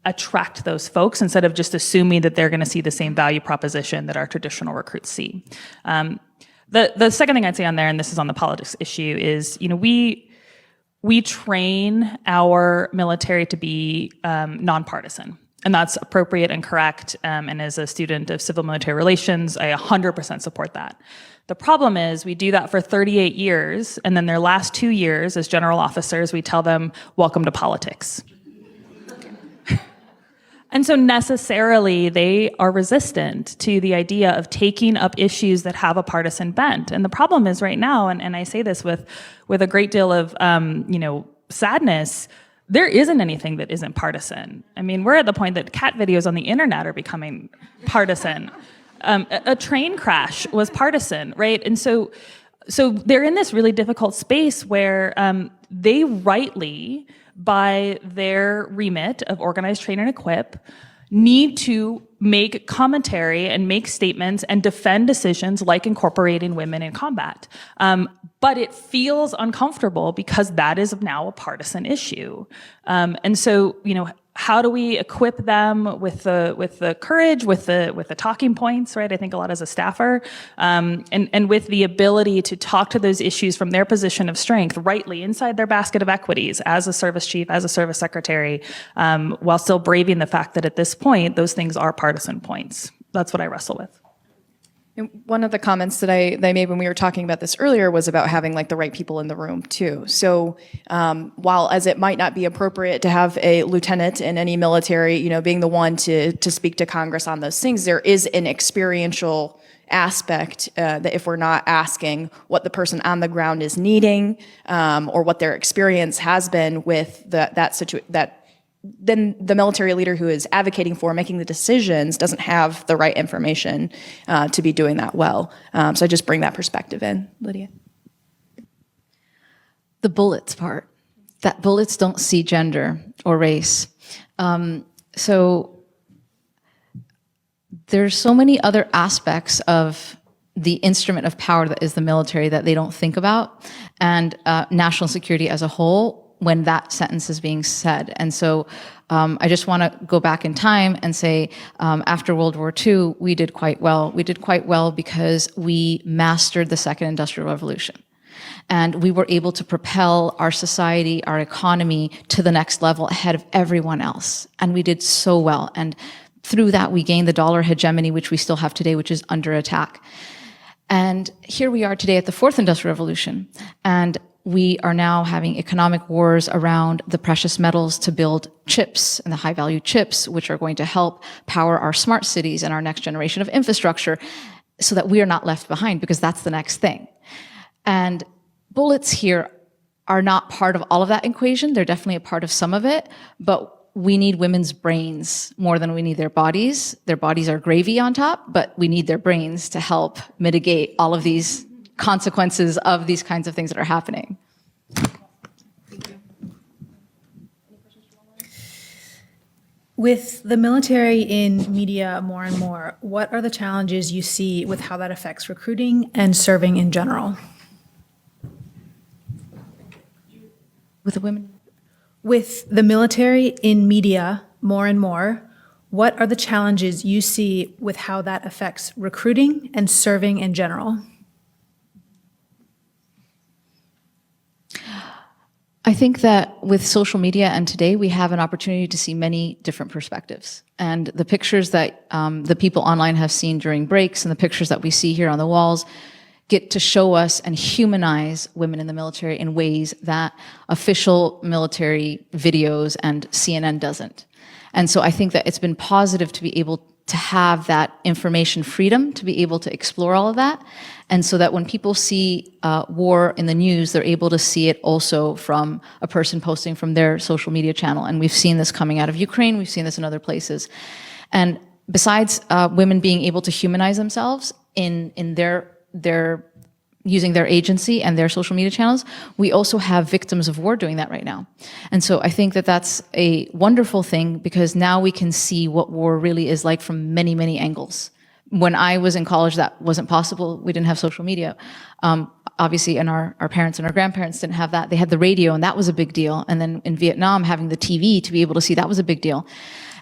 attract those folks instead of just assuming that they're going to see the same value proposition that our traditional recruits see. The second thing I'd say on there, and this is on the politics issue, is we train our military to be nonpartisan. And that's appropriate and correct. And as a student of civil military relations, I 100% support that. The problem is we do that for 38 years, and then their last 2 years as general officers, we tell them, welcome to politics. And so necessarily they are resistant to the idea of taking up issues that have a partisan bent. And the problem is right now, and I say this with a great deal of sadness, there isn't anything that isn't partisan. We're at the point that cat videos on the internet are becoming partisan. A train crash was partisan, right? And so they're in this really difficult space where they rightly, by their remit of organize, train, and equip, need to make commentary and make statements and defend decisions like incorporating women in combat. but it feels uncomfortable because that is now a partisan issue. And so, how do we equip them with the courage, with the talking points, right? I think a lot as a staffer, and with the ability to talk to those issues from their position of strength, rightly inside their basket of equities, as a service chief, as a service secretary, while still braving the fact that at this point, those things are partisan points. That's what I wrestle with. And one of the comments that I made when we were talking about this earlier was about having like the right people in the room too. So while as it might not be appropriate to have a lieutenant in any military, being the one to speak to Congress on those things, there is an experiential aspect that if we're not asking what the person on the ground is needing or what their experience has been with that situation, then the military leader who is advocating for making the decisions doesn't have the right information to be doing that well. So I just bring that perspective in, Lydia. The bullets part, that bullets don't see gender or race. So there's so many other aspects of the instrument of power that is the military that they don't think about, and national security as a whole when that sentence is being said. And so I just want to go back in time and say, after World War II, we did quite well. We did quite well because we mastered the Second Industrial Revolution. And we were able to propel our society, our economy to the next level ahead of everyone else. And we did so well. And through that, we gained the dollar hegemony, which we still have today, which is under attack. And here we are today at the Fourth Industrial Revolution. And we are now having economic wars around the precious metals to build chips and the high value chips, which are going to help power our smart cities and our next generation of infrastructure so that we are not left behind, because that's the next thing. And bullets here are not part of all of that equation. They're definitely a part of some of it, but we need women's brains more than we need their bodies. Their bodies are gravy on top, but we need their brains to help mitigate all of these consequences of these kinds of things that are happening. With the military in media more and more, what are the challenges you see with how that affects recruiting and serving in general? With the women? With the military in media more and more, what are the challenges you see with how that affects recruiting and serving in general? I think that with social media and today, we have an opportunity to see many different perspectives. And the pictures that the people online have seen during breaks and the pictures that we see here on the walls get to show us and humanize women in the military in ways that official military videos and CNN doesn't. And so I think that it's been positive to be able to have that information freedom, to be able to explore all of that. And so that when people see war in the news, they're able to see it also from a person posting from their social media channel. And we've seen this coming out of Ukraine. We've seen this in other places. And besides women being able to humanize themselves in their using their agency and their social media channels, we also have victims of war doing that right now. And so I think that that's a wonderful thing, because now we can see what war really is like from many, many angles. When I was in college, that wasn't possible. We didn't have social media. Obviously, and our parents and our grandparents didn't have that. They had the radio, and that was a big deal. And then in Vietnam, having the TV to be able to see, that was a big deal.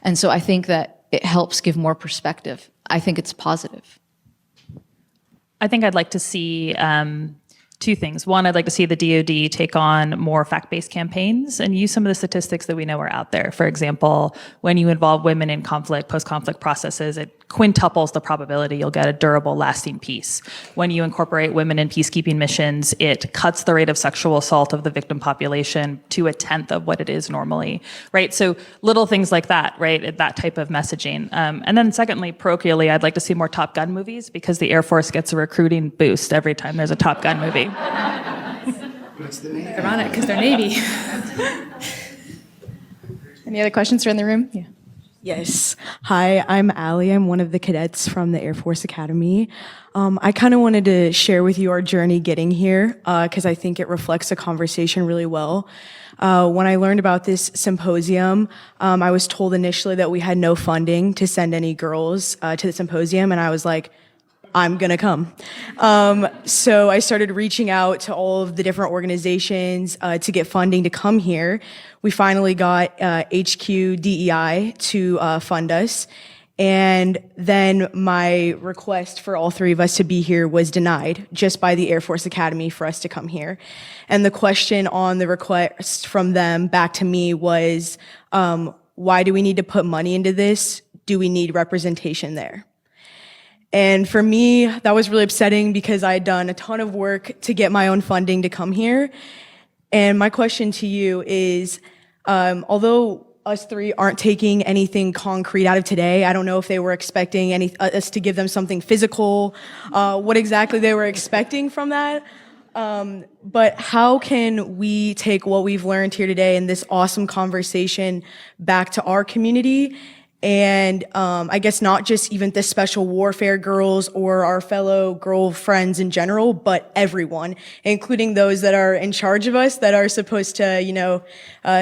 And so I think that it helps give more perspective. I think it's positive. I think I'd like to see two things. One, I'd like to see the DoD take on more fact-based campaigns and use some of the statistics that we know are out there. For example, when you involve women in conflict, post-conflict processes, it quintuples the probability you'll get a durable, lasting peace. When you incorporate women in peacekeeping missions, it cuts the rate of sexual assault of the victim population to 1/10 of what it is normally, right? So little things like that, right? That type of messaging. And then secondly, parochially, I'd like to see more Top Gun movies, because the Air Force gets a recruiting boost every time there's a Top Gun movie. What's the name? Ironic, because they're Navy. Any other questions from the room? Yeah. Yes. Hi, I'm Allie. I'm one of the cadets from the Air Force Academy. I kind of wanted to share with you our journey getting here, because I think it reflects the conversation really well. When I learned about this symposium, I was told initially that we had no funding to send any girls to the symposium, and I was like, I'm gonna come. So I started reaching out to all of the different organizations to get funding to come here. We finally got HQ DEI to fund us. And then my request for all three of us to be here was denied just by the Air Force Academy for us to come here. And the question on the request from them back to me was, why do we need to put money into this? Do we need representation there? And for me, that was really upsetting because I had done a ton of work to get my own funding to come here. And my question to you is, although us three aren't taking anything concrete out of today, I don't know if they were expecting us to give them something physical, what exactly they were expecting from that. But how can we take what we've learned here today in this awesome conversation back to our community? And I guess not just even the special warfare girls or our fellow girlfriends in general, but everyone, including those that are in charge of us that are supposed to,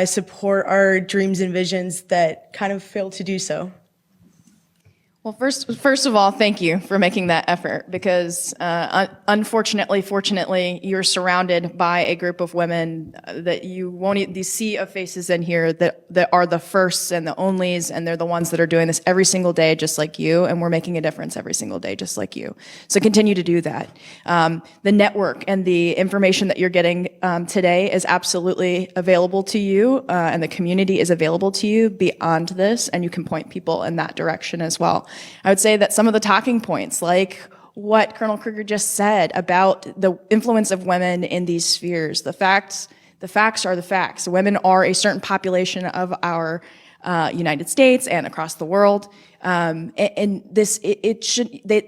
support our dreams and visions that kind of fail to do so. Well, first of all, thank you for making that effort because unfortunately, fortunately, you're surrounded by a group of women that you won't these sea of faces in here that are the firsts and the onlys, and they're the ones that are doing this every single day just like you, and we're making a difference every single day just like you. So continue to do that. The network and the information that you're getting today is absolutely available to you, and the community is available to you beyond this, and you can point people in that direction as well. I would say that some of the talking points, like what Colonel Kruger just said about the influence of women in these spheres, the facts are the facts. Women are a certain population of our United States and across the world. And this,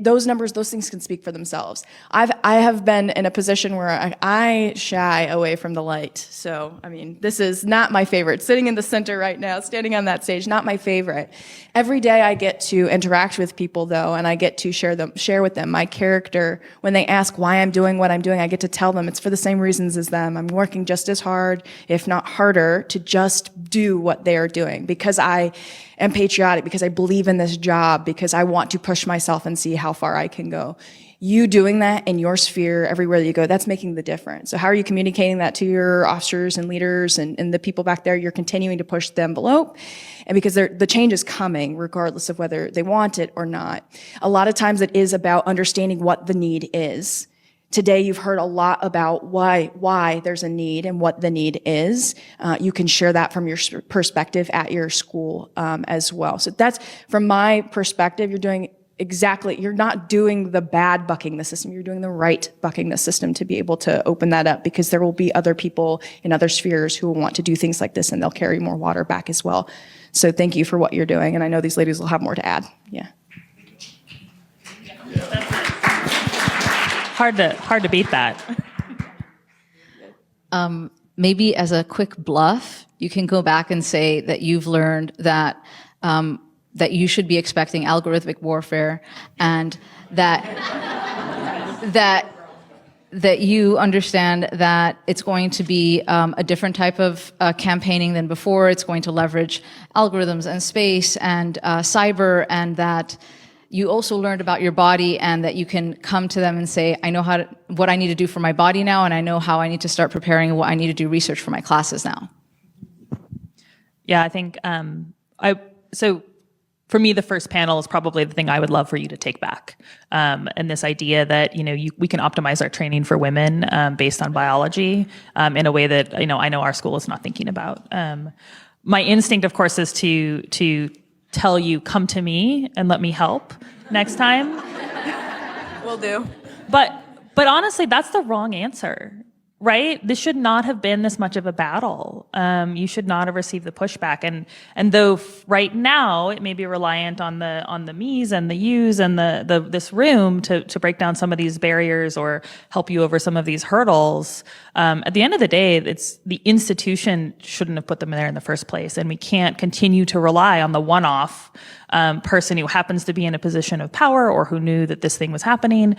those numbers, those things can speak for themselves. I have been in a position where I shy away from the light. So, I mean, this is not my favorite. Sitting in the center right now, standing on that stage, not my favorite. Every day I get to interact with people though, and I get to share with them my character. When they ask why I'm doing what I'm doing, I get to tell them it's for the same reasons as them. I'm working just as hard, if not harder, to just do what they are doing because I am patriotic, because I believe in this job, because I want to push myself and see how far I can go. You doing that in your sphere, everywhere that you go, that's making the difference. So how are you communicating that to your officers and leaders and the people back there? You're continuing to push the envelope. And because the change is coming, regardless of whether they want it or not. A lot of times it is about understanding what the need is. Today, you've heard a lot about why there's a need and what the need is. You can share that from your perspective at your school as well. So that's, from my perspective, you're not doing the bad bucking the system, you're doing the right bucking the system to be able to open that up, because there will be other people in other spheres who will want to do things like this, and they'll carry more water back as well. So thank you for what you're doing, and I know these ladies will have more to add. Yeah. Hard to beat that. Maybe as a quick bluff, you can go back and say that you've learned that that you should be expecting algorithmic warfare, and that you understand that it's going to be a different type of campaigning than before. It's going to leverage algorithms and space and cyber, and that you also learned about your body, and that you can come to them and say, I know what I need to do for my body now, and I know how I need to start preparing and what I need to do research for my classes now. Yeah, I think, so for me, the first panel is probably the thing I would love for you to take back. And this idea that, we can optimize our training for women based on biology in a way that, I know our school is not thinking about. My instinct, of course, is to tell you, come to me and let me help next time. Will do. But honestly, that's the wrong answer, right? This should not have been this much of a battle. You should not have received the pushback. And though right now it may be reliant on the me's and the you's and this room to break down some of these barriers or help you over some of these hurdles, at the end of the day, it's the institution shouldn't have put them there in the first place. And we can't continue to rely on the one-off person who happens to be in a position of power or who knew that this thing was happening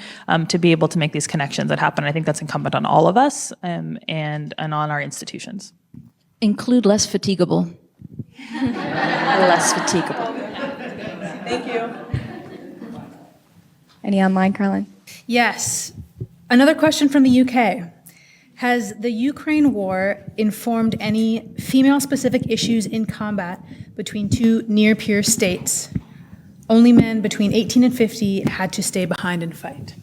to be able to make these connections that happen. I think that's incumbent on all of us and on our institutions. Include less fatigable. Less fatigable. Thank you. Any online, Carlin? Yes. Another question from the UK. Has the Ukraine war informed any female-specific issues in combat between two near-peer states? Only men between 18 and 50 had to stay behind and fight.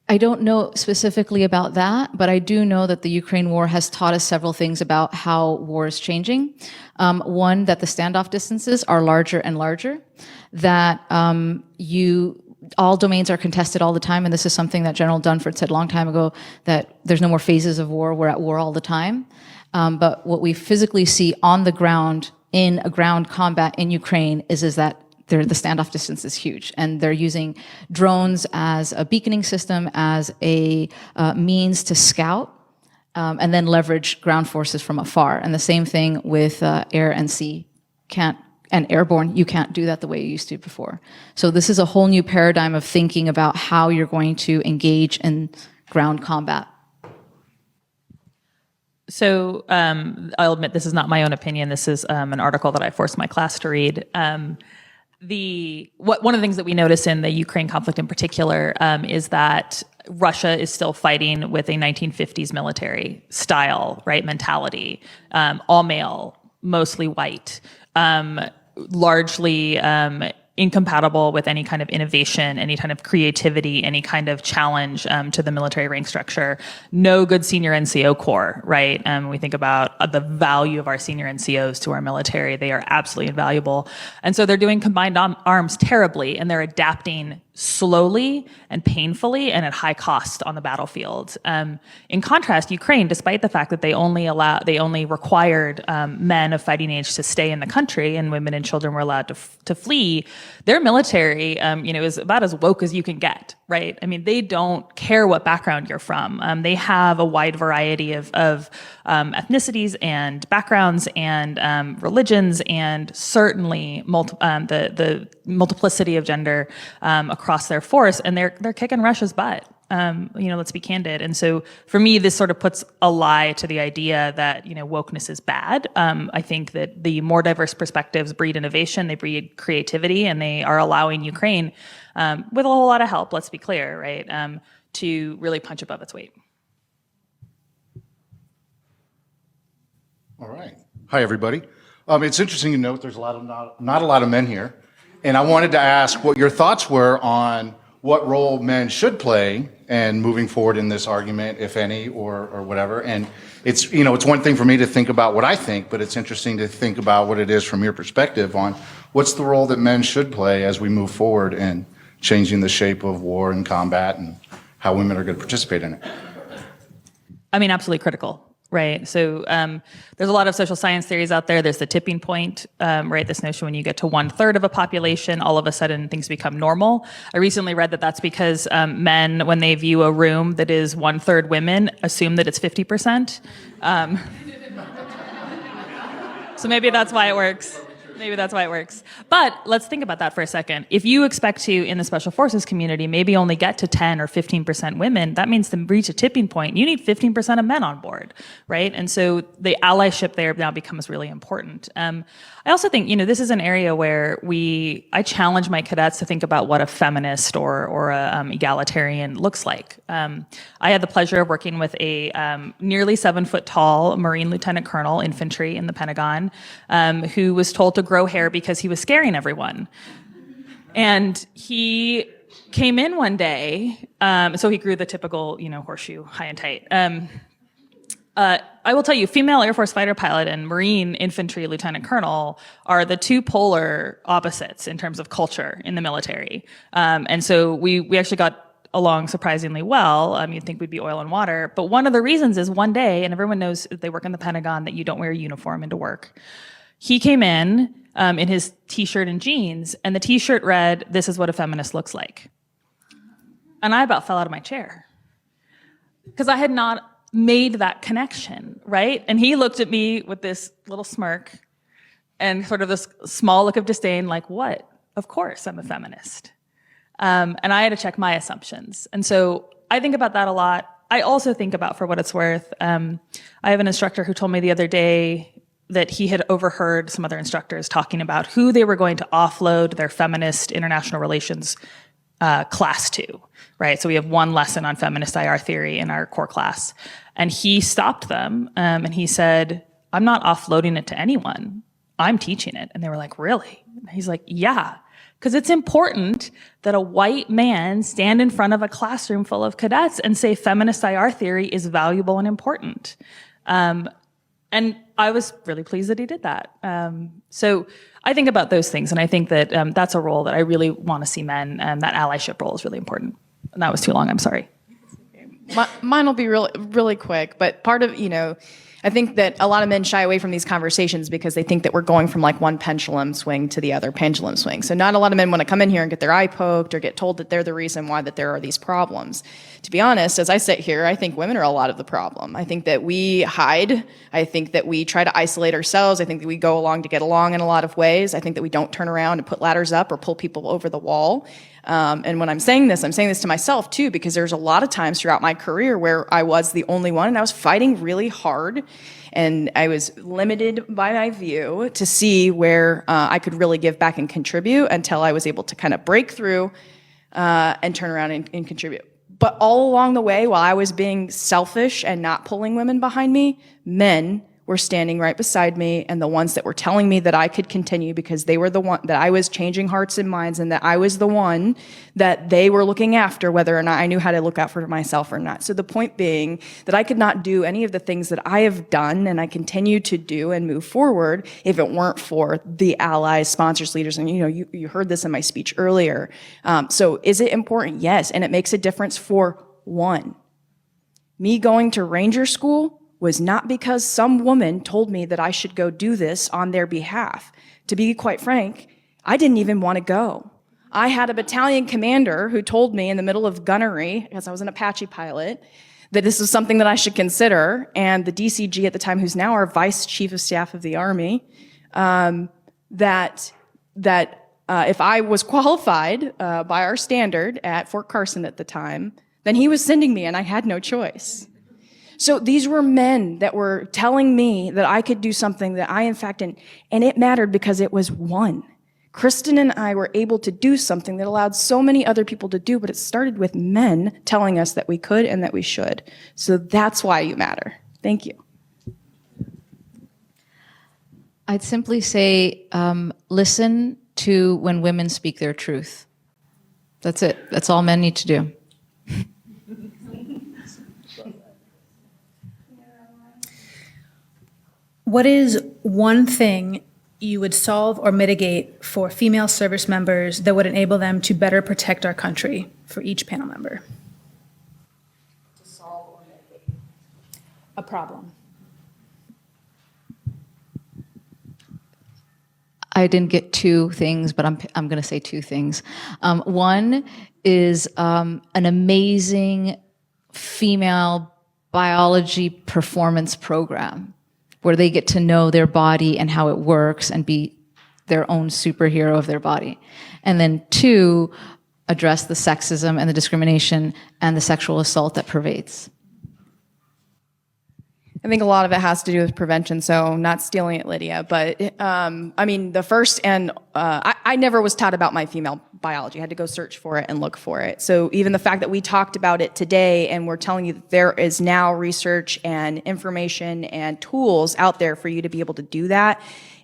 I don't know specifically about that, but I do know that the Ukraine war has taught us several things about how war is changing. One, that the standoff distances are larger and larger, that all domains are contested all the time, and this is something that General Dunford said a long time ago, that there's no more phases of war, we're at war all the time. But what we physically see on the ground in a ground combat in Ukraine is that the standoff distance is huge, and they're using drones as a beaconing system, as a means to scout, and then leverage ground forces from afar. And the same thing with air and sea. And airborne, you can't do that the way you used to before. So this is a whole new paradigm of thinking about how you're going to engage in ground combat. So I'll admit this is not my own opinion. This is an article that I forced my class to read. One of the things that we notice in the Ukraine conflict in particular is that Russia is still fighting with a 1950s military style, right, mentality, all male, mostly white, largely incompatible with any kind of innovation, any kind of creativity, any kind of challenge to the military rank structure. No good senior NCO corps, right? We think about the value of our senior NCOs to our military. They are absolutely invaluable. And so they're doing combined arms terribly, and they're adapting slowly and painfully and at high cost on the battlefield. In contrast, Ukraine, despite the fact that they only required men of fighting age to stay in the country, and women and children were allowed to flee, their military, is about as woke as you can get, right? I mean, they don't care what background you're from. They have a wide variety of ethnicities and backgrounds and religions, and certainly the multiplicity of gender across their force, and they're kicking Russia's butt. Let's be candid. And so for me, this sort of puts a lie to the idea that, wokeness is bad. I think that the more diverse perspectives breed innovation, they breed creativity, and they are allowing Ukraine, with a whole lot of help, let's be clear, right, to really punch above its weight. All right. Hi, everybody. It's interesting to note there's not a lot of men here. And I wanted to ask what your thoughts were on what role men should play and moving forward in this argument, if any, or whatever. And it's one thing for me to think about what I think, but it's interesting to think about what it is from your perspective on what's the role that men should play as we move forward in changing the shape of war and combat and how women are going to participate in it. I mean, absolutely critical. Right. So there's a lot of social science theories out there. There's the tipping point, right? This notion when you get to 1/3 of a population, all of a sudden things become normal. I recently read that that's because men, when they view a room that is 1/3 women, assume that it's 50%. So maybe that's why it works. Maybe that's why it works. But let's think about that for a second. If you expect to, in the special forces community, maybe only get to 10 or 15% women, that means to reach a tipping point, you need 15% of men on board, right? And so the allyship there now becomes really important. I also think, this is an area where I challenge my cadets to think about what a feminist or a egalitarian looks like. I had the pleasure of working with a nearly 7-foot-tall Marine Lieutenant Colonel, infantry in the Pentagon, who was told to grow hair because he was scaring everyone. And he came in one day, so he grew the typical, horseshoe, high and tight. I will tell you, female Air Force fighter pilot and Marine infantry lieutenant colonel are the two polar opposites in terms of culture in the military. And so we actually got along surprisingly well. You'd think we'd be oil and water. But one of the reasons is one day, and everyone knows if they work in the Pentagon that you don't wear a uniform into work. He came in his t-shirt and jeans, and the t-shirt read, "This is what a feminist looks like." And I about fell out of my chair because I had not made that connection, right? And he looked at me with this little smirk and sort of this small look of disdain, like, what? Of course I'm a feminist. And I had to check my assumptions. And so I think about that a lot. I also think about, for what it's worth, I have an instructor who told me the other day, that he had overheard some other instructors talking about who they were going to offload their feminist international relations class to, right? So we have one lesson on feminist IR theory in our core class. And he stopped them and he said, I'm not offloading it to anyone. I'm teaching it. And they were like, really? And he's like, yeah, because it's important that a white man stand in front of a classroom full of cadets and say feminist IR theory is valuable and important. And I was really pleased that he did that. So I think about those things, and I think that that's a role that I really want to see men, and that allyship role is really important. And that was too long, I'm sorry. Mine will be really, really quick, but part of, I think that a lot of men shy away from these conversations because they think that we're going from like one pendulum swing to the other pendulum swing. So not a lot of men want to come in here and get their eye poked or get told that they're the reason why that there are these problems. To be honest, as I sit here, I think women are a lot of the problem. I think that we hide. I think that we try to isolate ourselves. I think that we go along to get along in a lot of ways. I think that we don't turn around and put ladders up or pull people over the wall. And when I'm saying this to myself too, because there's a lot of times throughout my career where I was the only one and I was fighting really hard and I was limited by my view to see where I could really give back and contribute until I was able to kind of break through and turn around and contribute. But all along the way, while I was being selfish and not pulling women behind me, men were standing right beside me, and the ones that were telling me that I could continue because they were the one that I was changing hearts and minds, and that I was the one that they were looking after, whether or not I knew how to look out for myself or not. So the point being that I could not do any of the things that I have done and I continue to do and move forward if it weren't for the allies, sponsors, leaders. And you heard this in my speech earlier. So is it important? Yes, and it makes a difference for one. Me going to Ranger School was not because some woman told me that I should go do this on their behalf. To be quite frank, I didn't even want to go. I had a battalion commander who told me in the middle of gunnery, because I was an Apache pilot, that this was something that I should consider, and the DCG at the time, who's now our Vice Chief of Staff of the Army, that if I was qualified by our standard at Fort Carson at the time, then he was sending me, and I had no choice. So these were men that were telling me that I could do something that I, in fact, and it mattered because it was one. Kristen and I were able to do something that allowed so many other people to do, but it started with men telling us that we could and that we should. So that's why you matter. Thank you. I'd simply say, listen to when women speak their truth. That's it. That's all men need to do. What is one thing you would solve or mitigate for female service members that would enable them to better protect our country for each panel member? To solve or mitigate a problem. I didn't get two things, but I'm going to say two things. One is an amazing female biology performance program where they get to know their body and how it works and be their own superhero of their body. And then two, address the sexism and the discrimination and the sexual assault that pervades. I think a lot of it has to do with prevention, so not stealing it, Lydia. But the first, and I never was taught about my female biology. I had to go search for it and look for it. So even the fact that we talked about it today and we're telling you that there is now research and information and tools out there for you to be able to do that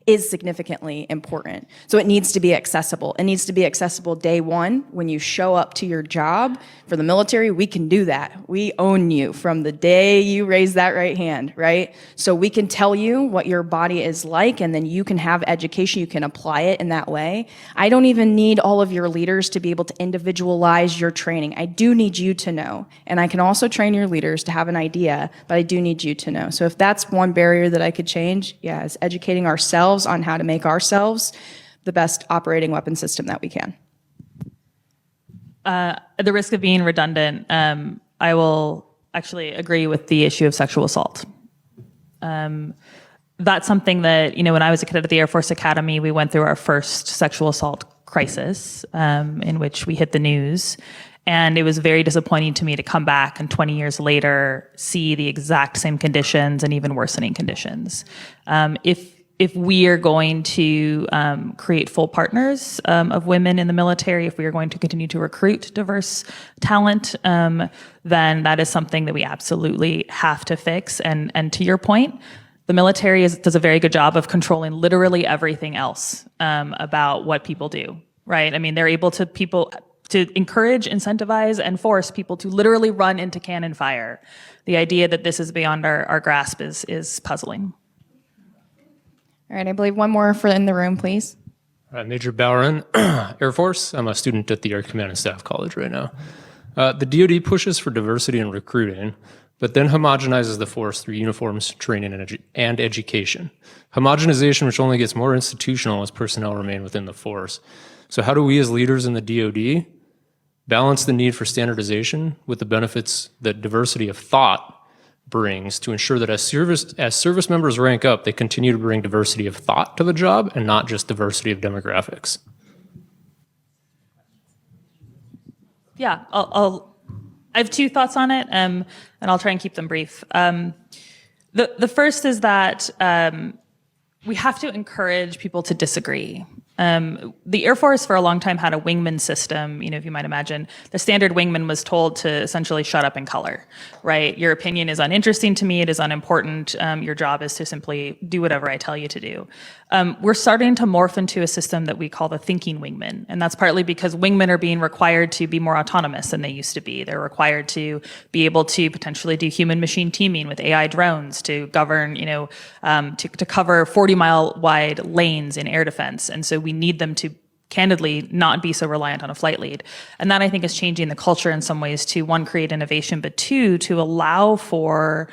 is significantly important. So it needs to be accessible. It needs to be accessible day one when you show up to your job. For the military, we can do that. We own you from the day you raise that right hand, right? So we can tell you what your body is like, and then you can have education. You can apply it in that way. I don't even need all of your leaders to be able to individualize your training. I do need you to know. And I can also train your leaders to have an idea, but I do need you to know. So if that's one barrier that I could change, yeah, is educating ourselves on how to make ourselves the best operating weapon system that we can. At the risk of being redundant, I will actually agree with the issue of sexual assault. That's something that, when I was a cadet at the Air Force Academy, we went through our first sexual assault crisis in which we hit the news. And it was very disappointing to me to come back and 20 years later see the exact same conditions and even worsening conditions. If we are going to create full partners of women in the military, if we are going to continue to recruit diverse talent, then that is something that we absolutely have to fix. And to your point, the military does a very good job of controlling literally everything else about what people do, right? I mean, they're able to encourage, incentivize, and force people to literally run into cannon fire. The idea that this is beyond our grasp is puzzling. All right, I believe one more in the room, please. Major Bowron, Air Force. I'm a student at the Air Command and Staff College right now. The DoD pushes for diversity in recruiting, but then homogenizes the force through uniforms, training, and education. Homogenization, which only gets more institutional as personnel remain within the force. So how do we as leaders in the DoD balance the need for standardization with the benefits that diversity of thought brings to ensure that as service members rank up, they continue to bring diversity of thought to the job and not just diversity of demographics? Yeah, I have two thoughts on it, and I'll try and keep them brief. The first is that we have to encourage people to disagree. The Air Force for a long time had a wingman system. If you might imagine, the standard wingman was told to essentially shut up and color, right? Your opinion is uninteresting to me. It is unimportant. Your job is to simply do whatever I tell you to do. We're starting to morph into a system that we call the thinking wingman. And that's partly because wingmen are being required to be more autonomous than they used to be. They're required to be able to potentially do human machine teaming with AI drones to govern, to cover 40-mile wide lanes in air defense. And so we need them to candidly not be so reliant on a flight lead. And that, I think, is changing the culture in some ways to, one, create innovation, but two, to allow for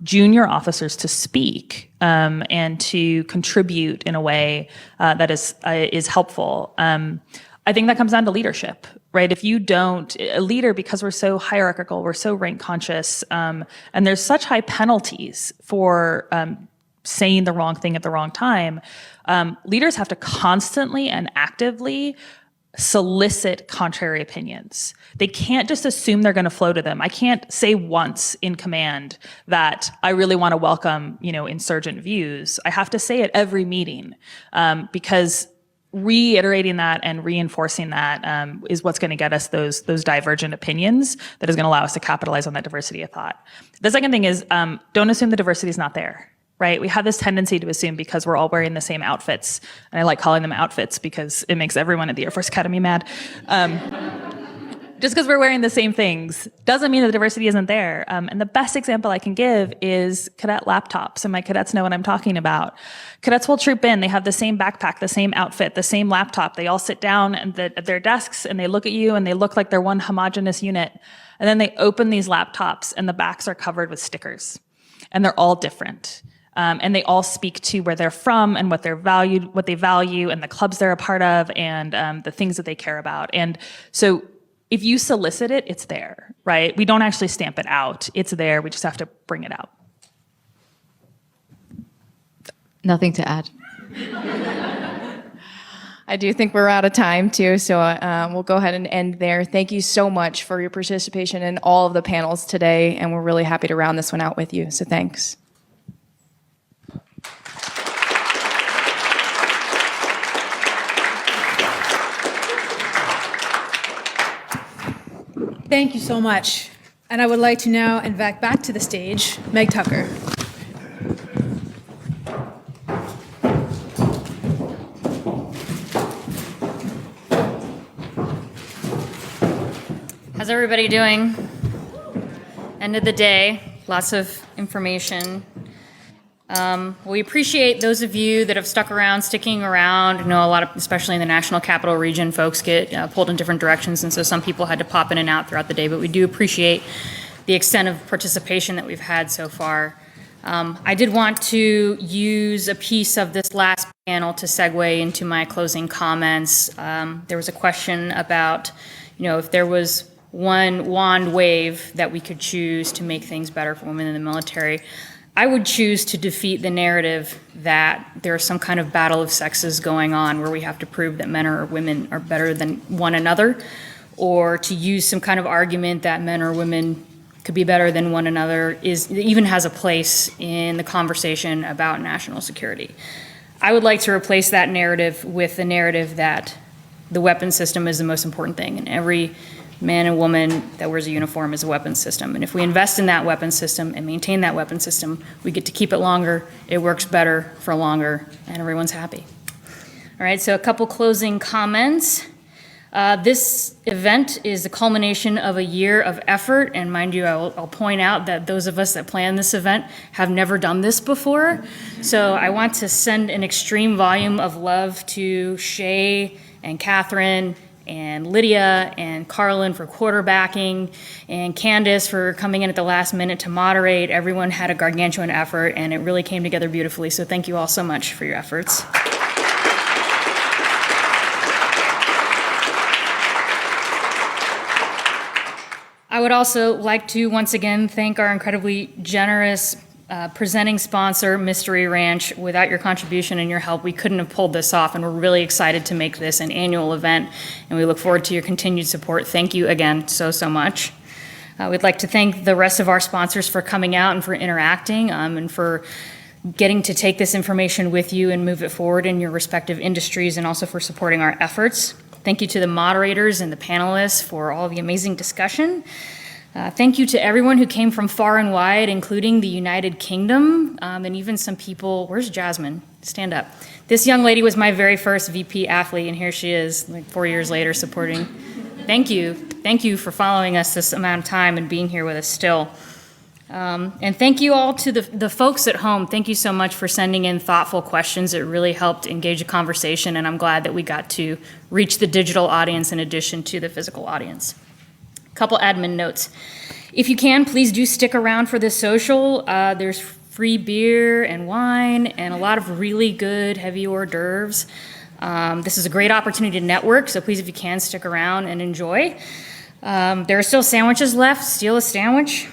junior officers to speak and to contribute in a way that is helpful. I think that comes down to leadership, right? If you don't, a leader, because we're so hierarchical, we're so rank conscious, and there's such high penalties for saying the wrong thing at the wrong time, leaders have to constantly and actively solicit contrary opinions. They can't just assume they're going to flow to them. I can't say once in command that I really want to welcome, insurgent views. I have to say it every meeting, because reiterating that and reinforcing that is what's going to get us those divergent opinions that is going to allow us to capitalize on that diversity of thought. The second thing is, don't assume the diversity is not there. Right? We have this tendency to assume because we're all wearing the same outfits, and I like calling them outfits because it makes everyone at the Air Force Academy mad. Just because we're wearing the same things doesn't mean that the diversity isn't there. And the best example I can give is cadet laptops, and my cadets know what I'm talking about. Cadets will troop in, they have the same backpack, the same outfit, the same laptop. They all sit down at their desks and they look at you and they look like they're one homogeneous unit. And then they open these laptops and the backs are covered with stickers. And they're all different. And they all speak to where they're from and what they value, and the clubs they're a part of, and the things that they care about. And so if you solicit it, it's there, right? We don't actually stamp it out. It's there. We just have to bring it out. Nothing to add. I do think we're out of time too, so we'll go ahead and end there. Thank you so much for your participation in all of the panels today, and we're really happy to round this one out with you, so thanks. Thank you so much. And I would like to now invite back to the stage Meg Tucker. How's everybody doing? End of the day, lots of information. We appreciate those of you that have sticking around. I know a lot of, especially in the National Capital Region, folks get pulled in different directions, and so some people had to pop in and out throughout the day, but we do appreciate the extent of participation that we've had so far. I did want to use a piece of this last panel to segue into my closing comments. There was a question about, if there was one wand wave that we could choose to make things better for women in the military. I would choose to defeat the narrative that there's some kind of battle of sexes going on where we have to prove that men or women are better than one another. or to use some kind of argument that men or women could be better than one another even has a place in the conversation about national security. I would like to replace that narrative with the narrative that the weapon system is the most important thing, and every man and woman that wears a uniform is a weapon system. And if we invest in that weapon system and maintain that weapon system, we get to keep it longer, it works better for longer, and everyone's happy. All right, so a couple closing comments. This event is the culmination of a year of effort, and mind you, I'll point out that those of us that plan this event have never done this before. So I want to send an extreme volume of love to Shay and Catherine and Lydia and Carlin for quarterbacking and Candace for coming in at the last minute to moderate. Everyone had a gargantuan effort, and it really came together beautifully. So thank you all so much for your efforts. I would also like to once again thank our incredibly generous presenting sponsor, Mystery Ranch. Without your contribution and your help, we couldn't have pulled this off, and we're really excited to make this an annual event, and we look forward to your continued support. Thank you again so much. We'd like to thank the rest of our sponsors for coming out and for interacting and for getting to take this information with you and move it forward in your respective industries, and also for supporting our efforts. Thank you to the moderators and the panelists for all the amazing discussion. Thank you to everyone who came from far and wide, including the United Kingdom, and even some people. Where's Jasmine? Stand up. This young lady was my very first VP athlete, and here she is, like 4 years later, supporting. Thank you. Thank you for following us this amount of time and being here with us still. And thank you all to the folks at home. Thank you so much for sending in thoughtful questions. It really helped engage a conversation, and I'm glad that we got to reach the digital audience in addition to the physical audience. Couple admin notes. If you can, please do stick around for the social. There's free beer and wine and a lot of really good heavy hors d'oeuvres. This is a great opportunity to network, so please, if you can, stick around and enjoy. There are still sandwiches left. Steal a sandwich.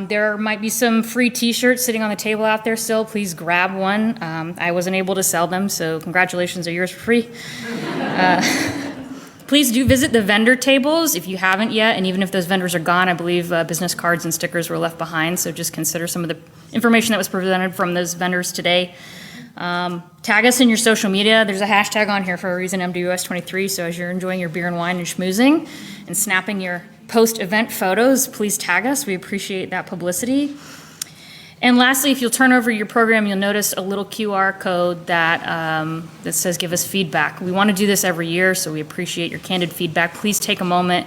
There might be some free t-shirts sitting on the table out there still. Please grab one. I wasn't able to sell them, so congratulations, are yours for free. Please do visit the vendor tables if you haven't yet, and even if those vendors are gone, I believe business cards and stickers were left behind, so just consider some of the information that was presented from those vendors today. Tag us in your social media. There's a hashtag on here for a reason, MWS23, so as you're enjoying your beer and wine and schmoozing and snapping your post-event photos, please tag us. We appreciate that publicity. And lastly, if you'll turn over your program, you'll notice a little QR code that, that says give us feedback. We want to do this every year, so we appreciate your candid feedback. Please take a moment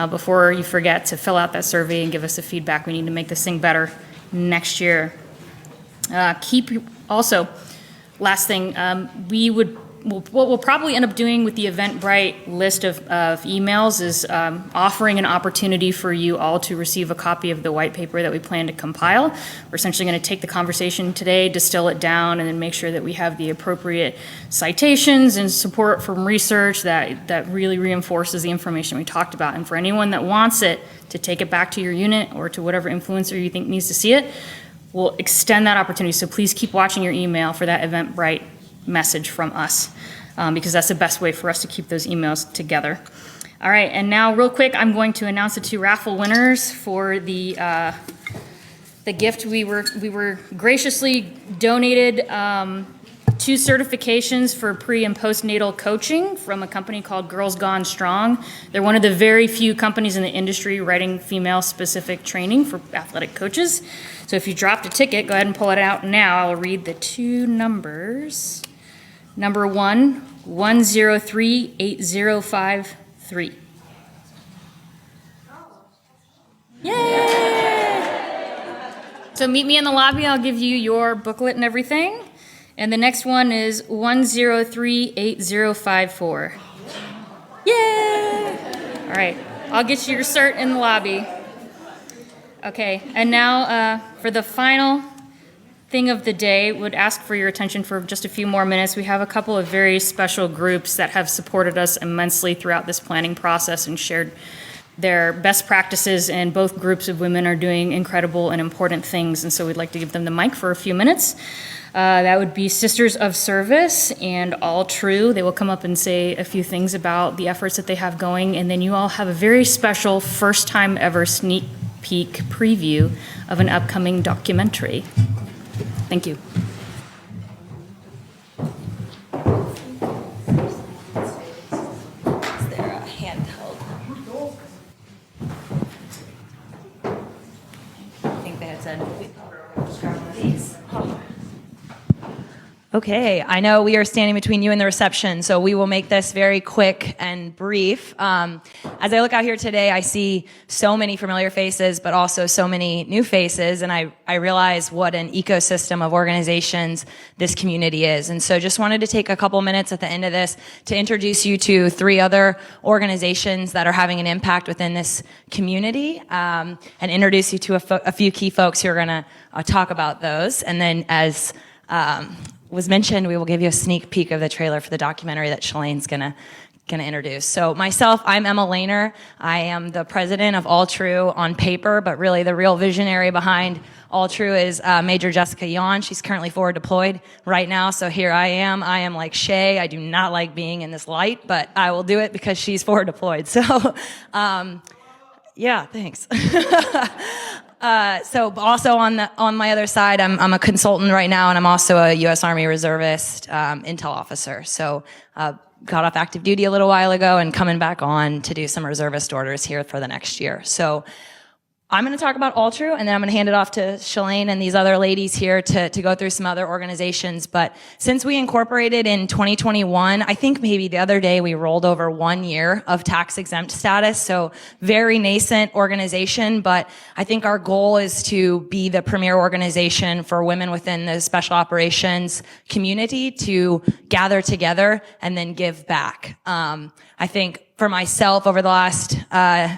before you forget to fill out that survey and give us the feedback. We need to make this thing better next year. Also, last thing, what we'll probably end up doing with the Eventbrite list of emails is offering an opportunity for you all to receive a copy of the white paper that we plan to compile. We're essentially going to take the conversation today, distill it down, and then make sure that we have the appropriate citations and support from research that really reinforces the information we talked about. And for anyone that wants it, to take it back to your unit or to whatever influencer you think needs to see it, we'll extend that opportunity. So please keep watching your email for that Eventbrite message from us, because that's the best way for us to keep those emails together. All right, and now real quick, I'm going to announce the two raffle winners for the gift. We were graciously donated 2 certifications for pre and postnatal coaching from a company called Girls Gone Strong. They're one of the very few companies in the industry writing female-specific training for athletic coaches. So if you dropped a ticket, go ahead and pull it out now. I'll read the 2 numbers. Number 1, 1038053. Yay! So meet me in the lobby. I'll give you your booklet and everything. And the next one is 1038054. Yay! All right, I'll get you your cert in the lobby. Okay, and now for the final thing of the day, would ask for your attention for just a few more minutes. We have a couple of very special groups that have supported us immensely throughout this planning process and shared their best practices, and both groups of women are doing incredible and important things, and so we'd like to give them the mic for a few minutes. That would be Sisters of Service and All True. They will come up and say a few things about the efforts that they have going, and then you all have a very special first time ever sneak peek preview of an upcoming documentary. Thank you. Okay, I know we are standing between you and the reception, so we will make this very quick and brief. As I look out here today, I see so many familiar faces, but also so many new faces, and I realize what an ecosystem of organizations this community is. And so just wanted to take a couple minutes at the end of this to introduce you to 3 other organizations that are having an impact within this community, and introduce you to a few key folks who are going to talk about those. And then as was mentioned, we will give you a sneak peek of the trailer for the documentary that Shalane's gonna introduce. So myself, I'm Emma Lehner. I am the president of All True on paper, but really the real visionary behind All True is Major Jessica Yon. She's currently forward deployed right now, so here I am. I am like Shay. I do not like being in this light, but I will do it because she's forward deployed. So, yeah, thanks. So also on my other side, I'm a consultant right now, and I'm also a U.S. Army reservist, intel officer. So, got off active duty a little while ago and coming back on to do some reservist orders here for the next year. So, I'm going to talk about All True, and then I'm going to hand it off to Shalane and these other ladies here to go through some other organizations. But since we incorporated in 2021, I think maybe the other day we rolled over 1 year of tax exempt status. So very nascent organization, but I think our goal is to be the premier organization for women within the special operations community to gather together and then give back. I think for myself, over the last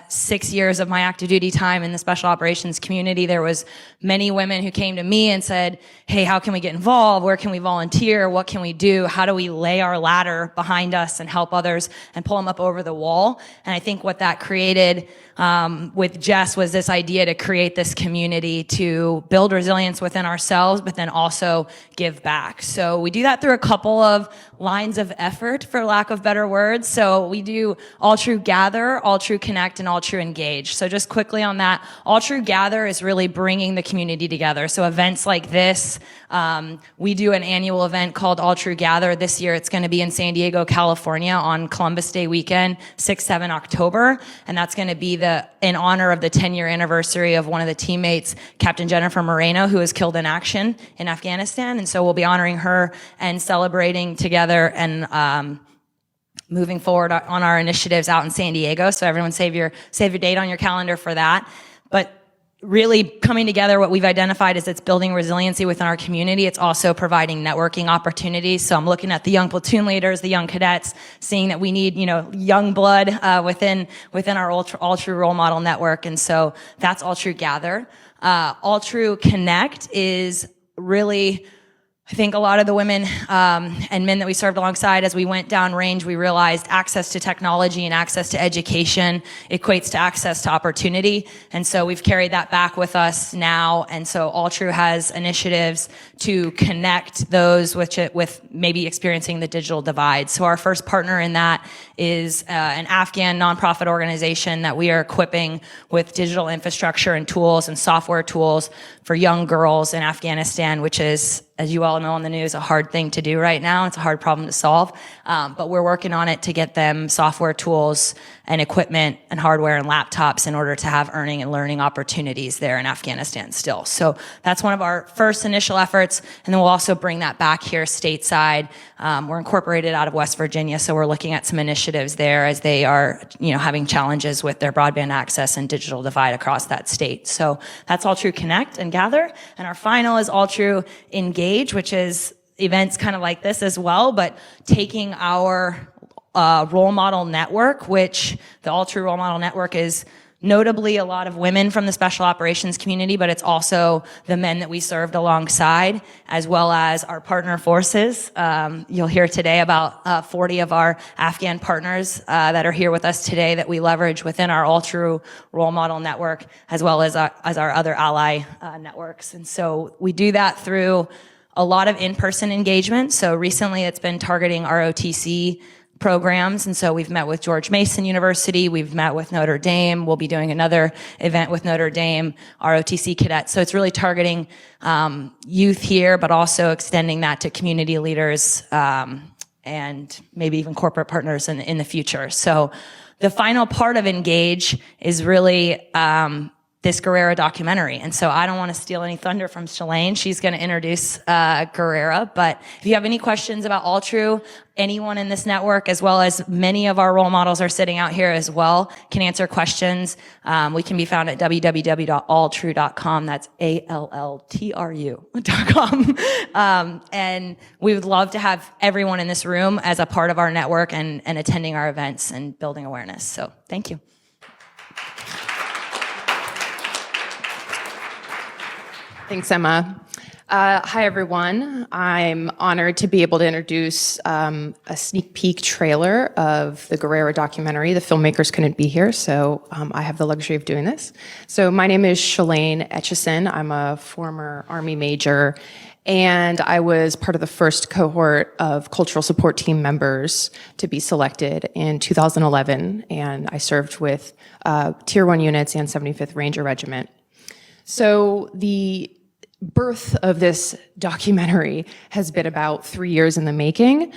6 years of my active duty time in the special operations community, there was many women who came to me and said, hey, how can we get involved? Where can we volunteer? What can we do? How do we lay our ladder behind us and help others and pull them up over the wall? And I think what that created with Jess was this idea to create this community to build resilience within ourselves, but then also give back. So we do that through a couple of lines of effort, for lack of better words. So we do All True Gather, All True Connect, and All True Engage. So just quickly on that, All True Gather is really bringing the community together. So events like this, we do an annual event called All True Gather. This year it's going to be in San Diego, California on Columbus Day weekend, 6-7 October. And that's going to be in honor of the 10-year anniversary of one of the teammates, Captain Jennifer Moreno, who was killed in action in Afghanistan. And so we'll be honoring her and celebrating together and moving forward on our initiatives out in San Diego. So everyone save your date on your calendar for that. But really coming together, what we've identified is it's building resiliency within our community. It's also providing networking opportunities. So I'm looking at the young platoon leaders, the young cadets, seeing that we need, young blood within our All True role model network. And so that's All True Gather. All True Connect is really, I think a lot of the women and men that we served alongside, as we went down range, we realized access to technology and access to education equates to access to opportunity. And so we've carried that back with us now. And so All True has initiatives to connect those with maybe experiencing the digital divide. So our first partner in that is an Afghan nonprofit organization that we are equipping with digital infrastructure and tools and software tools for young girls in Afghanistan, which is, as you all know on the news, a hard thing to do right now. It's a hard problem to solve. But we're working on it to get them software tools and equipment and hardware and laptops in order to have earning and learning opportunities there in Afghanistan still. So that's one of our first initial efforts. And then we'll also bring that back here stateside. We're incorporated out of West Virginia, so we're looking at some initiatives there as they are, having challenges with their broadband access and digital divide across that state. So that's All True Connect and Gather. And our final is All True Engage, which is events kind of like this as well, but taking our role model network, which the All True Role Model Network is notably a lot of women from the special operations community, but it's also the men that we served alongside, as well as our partner forces. You'll hear today about 40 of our Afghan partners that are here with us today that we leverage within our All True role model network, as well as our other ally networks. And so we do that through a lot of in-person engagement. So recently it's been targeting ROTC programs. And so we've met with George Mason University. We've met with Notre Dame. We'll be doing another event with Notre Dame, ROTC cadets. So it's really targeting youth here, but also extending that to community leaders and maybe even corporate partners in the future. So the final part of Engage is really this Guerrera documentary. And so I don't want to steal any thunder from Shalane. She's going to introduce Guerrera. But if you have any questions about All True, anyone in this network, as well as many of our role models are sitting out here as well, can answer questions. We can be found at www.alltrue.com. That's ALLTRU.com. And we would love to have everyone in this room as a part of our network and attending our events and building awareness. So thank you. Thanks, Emma. Hi, everyone. I'm honored to be able to introduce a sneak peek trailer of the Guerrera documentary. The filmmakers couldn't be here, so I have the luxury of doing this. So my name is Shalane Etchison. I'm a former Army major, and I was part of the first cohort of cultural support team members to be selected in 2011, and I served with Tier 1 units and 75th Ranger Regiment. So the birth of this documentary has been about 3 years in the making.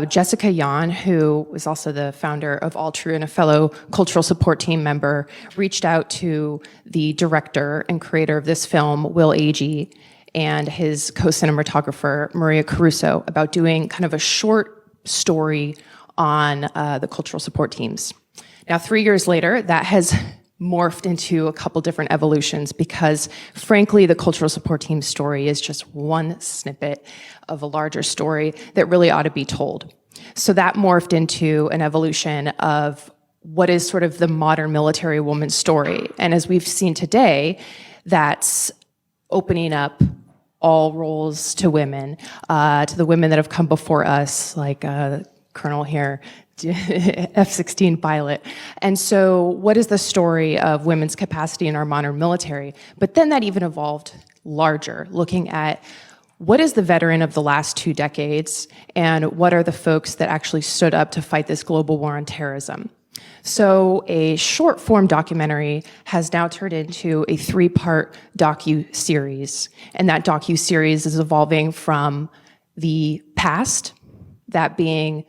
Jessica Yan, who was also the founder of All True and a fellow cultural support team member, reached out to the director and creator of this film, Will Agee, and his co-cinematographer, Maria Caruso, about doing kind of a short story on the cultural support teams. Now, 3 years later, that has morphed into a couple different evolutions because, frankly, the cultural support team story is just one snippet of a larger story that really ought to be told. So that morphed into an evolution of what is sort of the modern military woman's story. And as we've seen today, that's opening up all roles to women, to the women that have come before us, like Colonel here, F-16 pilot. And so what is the story of women's capacity in our modern military? But then that even evolved larger, looking at what is the veteran of the last 2 decades and what are the folks that actually stood up to fight this global war on terrorism. So a short form documentary has now turned into a 3-part docu-series. And that docu-series is evolving from the past, that being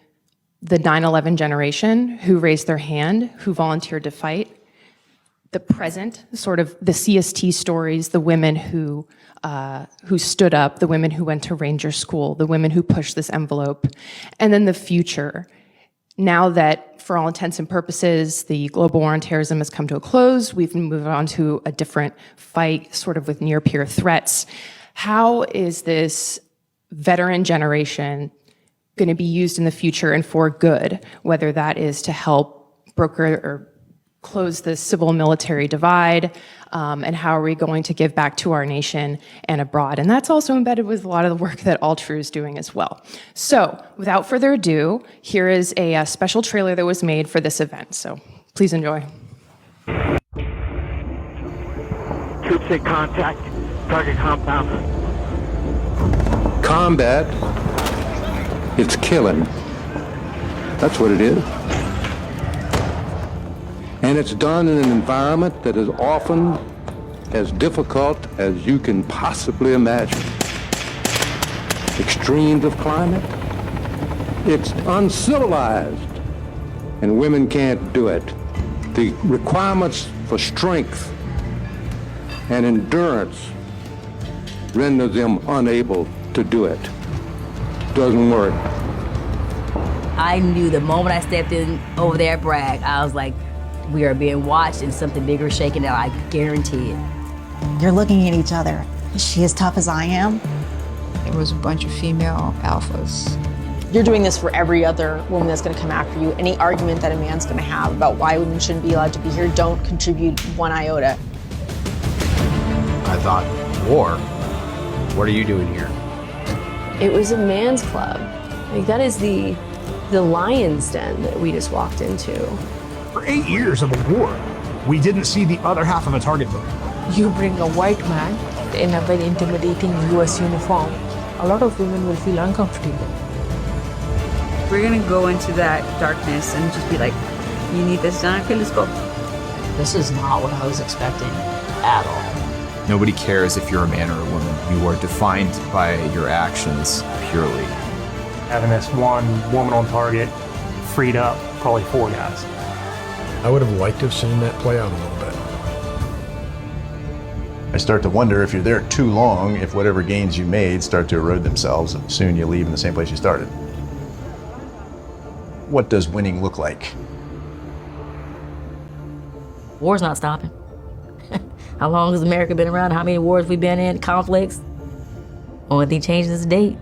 the 9/11 generation who raised their hand, who volunteered to fight, the present, sort of the CST stories, the women who stood up, the women who went to Ranger School, the women who pushed this envelope, and then the future. Now that, for all intents and purposes, the global war on terrorism has come to a close, we've moved on to a different fight, sort of with near-peer threats. How is this veteran generation going to be used in the future and for good, whether that is to help broker or close the civil military divide, and how are we going to give back to our nation and abroad? And that's also embedded with a lot of the work that All True is doing as well. So without further ado, here is a special trailer that was made for this event. So please enjoy. Troops in contact, target compound. Combat, it's killing. That's what it is. And it's done in an environment that is often as difficult as you can possibly imagine. Extremes of climate, it's uncivilized, and women can't do it. The requirements for strength and endurance render them unable to do it. Doesn't work. I knew the moment I stepped in over there at Bragg, I was like, we are being watched and something bigger is shaking out, I guarantee it. You're looking at each other. Is she as tough as I am? It was a bunch of female alphas. You're doing this for every other woman that's going to come after you. Any argument that a man's going to have about why women shouldn't be allowed to be here, don't contribute one iota. I thought, war? What are you doing here? It was a man's club. Like, that is the lion's den that we just walked into. For 8 years of the war, we didn't see the other half of a target book. You bring a white man in a very intimidating US uniform, a lot of women will feel uncomfortable. We're gonna go into that darkness and just be like, you need this done? Okay, let's go. This is not what I was expecting at all. Nobody cares if you're a man or a woman. You are defined by your actions purely. Having this one woman on target freed up probably 4 guys. I would have liked to have seen that play out a little bit. I start to wonder if you're there too long, if whatever gains you made start to erode themselves, and soon you leave in the same place you started. What does winning look like? War's not stopping. How long has America been around? How many wars we been in? Conflicts? Only thing changed is the date.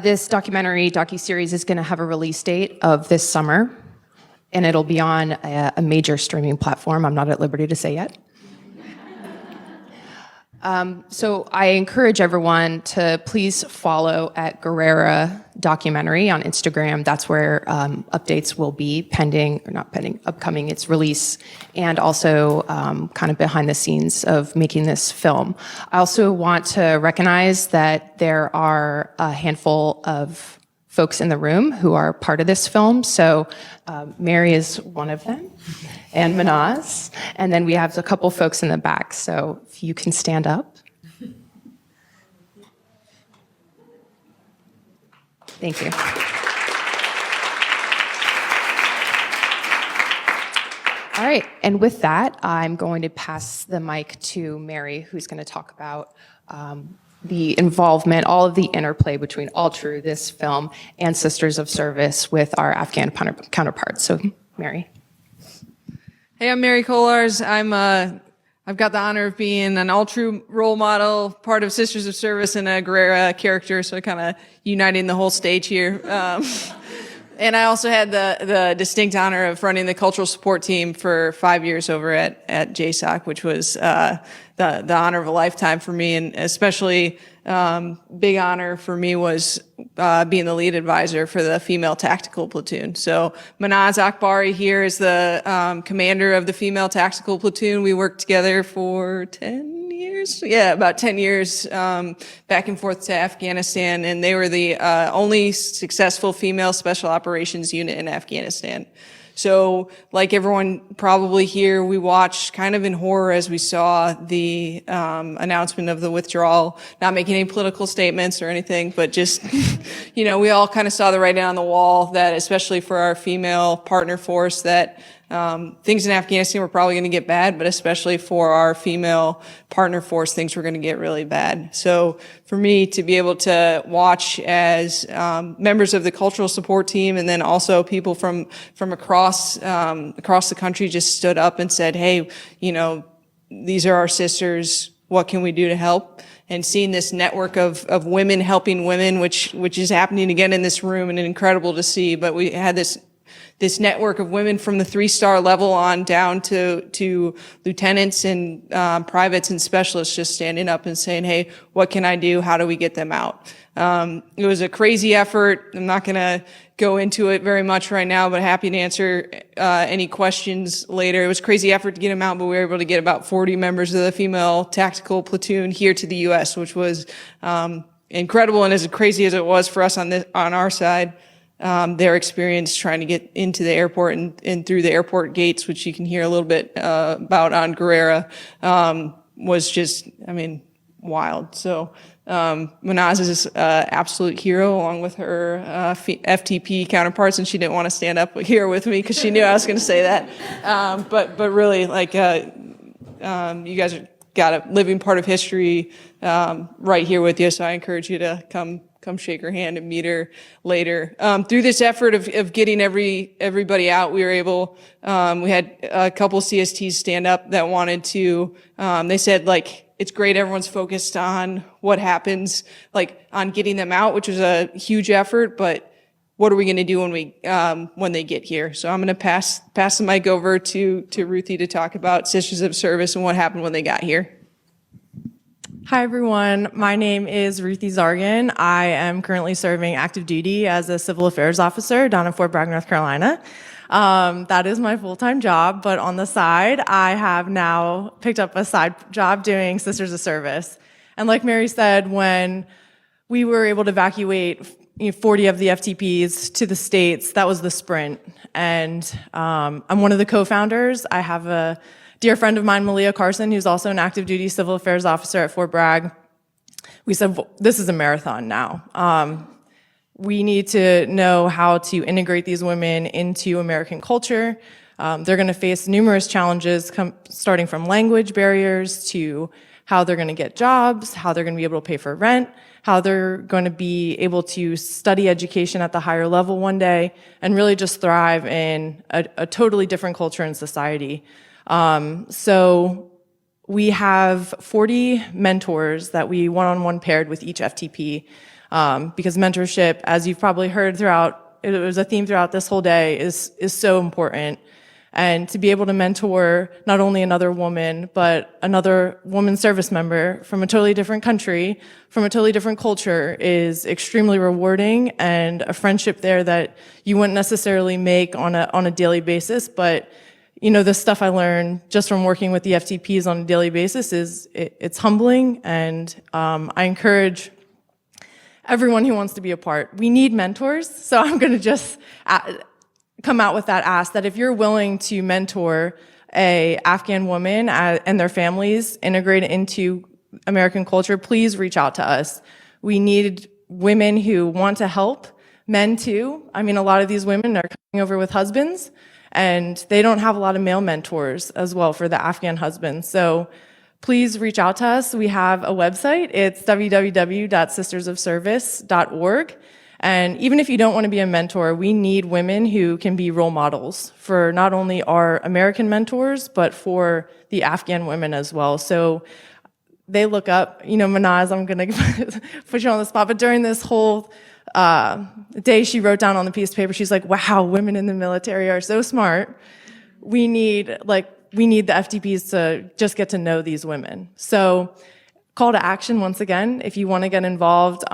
This docuseries is going to have a release date of this summer, and it'll be on a major streaming platform. I'm not at liberty to say yet. So I encourage everyone to please follow at Guerrera Documentary on Instagram. That's where updates will be upcoming its release, and also kind of behind the scenes of making this film. I also want to recognize that there are a handful of folks in the room who are part of this film. So Mary is one of them, and Manaz. And then we have a couple folks in the back. So if you can stand up. Thank you. All right, and with that, I'm going to pass the mic to Mary, who's going to talk about the involvement, all of the interplay between All True, this film, and Sisters of Service with our Afghan counterparts. So, Mary. Hey, I'm Mary Kolars. I've got the honor of being an All True role model, part of Sisters of Service, and a Guerrera character, so kind of uniting the whole stage here. And I also had the distinct honor of running the cultural support team for 5 years over at JSOC, which was the honor of a lifetime for me, and especially big honor for me was being the lead advisor for the female tactical platoon. So Manaz Akbari here is the commander of the female tactical platoon. We worked together for 10 years? Yeah, about 10 years back and forth to Afghanistan, and they were the only successful female special operations unit in Afghanistan. So, like everyone probably here, we watched kind of in horror as we saw the announcement of the withdrawal, not making any political statements or anything, but just, you know, we all kind of saw the writing on the wall that, especially for our female partner force, that things in Afghanistan were probably going to get bad, but especially for our female partner force, things were going to get really bad. So for me to be able to watch as members of the cultural support team, and then also people from across the country just stood up and said, hey, you know, these are our sisters, what can we do to help? And seeing this network of women helping women, which is happening again in this room, and incredible to see, but we had this network of women from the 3-star level on down to lieutenants and privates and specialists just standing up and saying, hey, what can I do? How do we get them out? It was a crazy effort. I'm not going to go into it very much right now, but happy to answer any questions later. It was a crazy effort to get them out, but we were able to get about 40 members of the female tactical platoon here to the U.S., which was incredible. And as crazy as it was for us on our side, their experience trying to get into the airport and through the airport gates, which you can hear a little bit about on Guerrera, was just, I mean, wild. So Manaz is an absolute hero, along with her FTP counterparts, and she didn't want to stand up here with me because she knew I was going to say that. But really, like, you guys are got a living part of history right here with you. So I encourage you to come shake her hand and meet her later. Through this effort of getting everybody out, we were able, we had a couple CSTs stand up that wanted to, they said, like, it's great everyone's focused on what happens, like, on getting them out, which was a huge effort, but what are we going to do when they get here? So I'm going to pass the mic over to Ruthie to talk about Sisters of Service and what happened when they got here. Hi, everyone. My name is Ruthie Zargan. I am currently serving active duty as a civil affairs officer down in Fort Bragg, North Carolina. That is my full-time job, but on the side, I have now picked up a side job doing Sisters of Service. And like Mary said, when we were able to evacuate 40 of the FTPs to the States, that was the sprint. And I'm one of the co-founders. I have a dear friend of mine, Malia Carson, who's also an active duty civil affairs officer at Fort Bragg. We said, this is a marathon now. We need to know how to integrate these women into American culture. They're going to face numerous challenges, starting from language barriers to how they're going to get jobs, how they're going to be able to pay for rent, how they're going to be able to study education at the higher level one day, and really just thrive in a totally different culture and society. So we have 40 mentors that we one-on-one paired with each FTP, because mentorship, as you've probably heard throughout, it was a theme throughout this whole day, is so important. And to be able to mentor not only another woman, but another woman service member from a totally different country, from a totally different culture, is extremely rewarding, and a friendship there that you wouldn't necessarily make on a daily basis. But the stuff I learned just from working with the FTPs on a daily basis it's humbling, and I encourage everyone who wants to be a part. We need mentors, so I'm going to just come out with that ask that if you're willing to mentor a Afghan woman and their families integrate into American culture, please reach out to us. We need women who want to help, men too. I mean, a lot of these women are coming over with husbands, and they don't have a lot of male mentors as well for the Afghan husbands. So please reach out to us. We have a website. It's www.sistersofservice.org. And even if you don't want to be a mentor, we need women who can be role models for not only our American mentors, but for the Afghan women as well. So they look up, Manaz, I'm going to put you on the spot, but during this whole day, she wrote down on the piece of paper, she's like, wow, women in the military are so smart. We need the FTPs to just get to know these women. So call to action once again, if you want to get involved,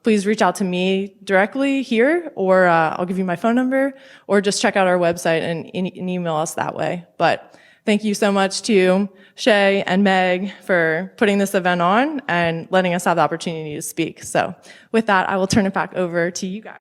please reach out to me directly here, or I'll give you my phone number, or just check out our website and email us that way. But thank you so much to Shay and Meg for putting this event on and letting us have the opportunity to speak. So with that, I will turn it back over to you guys.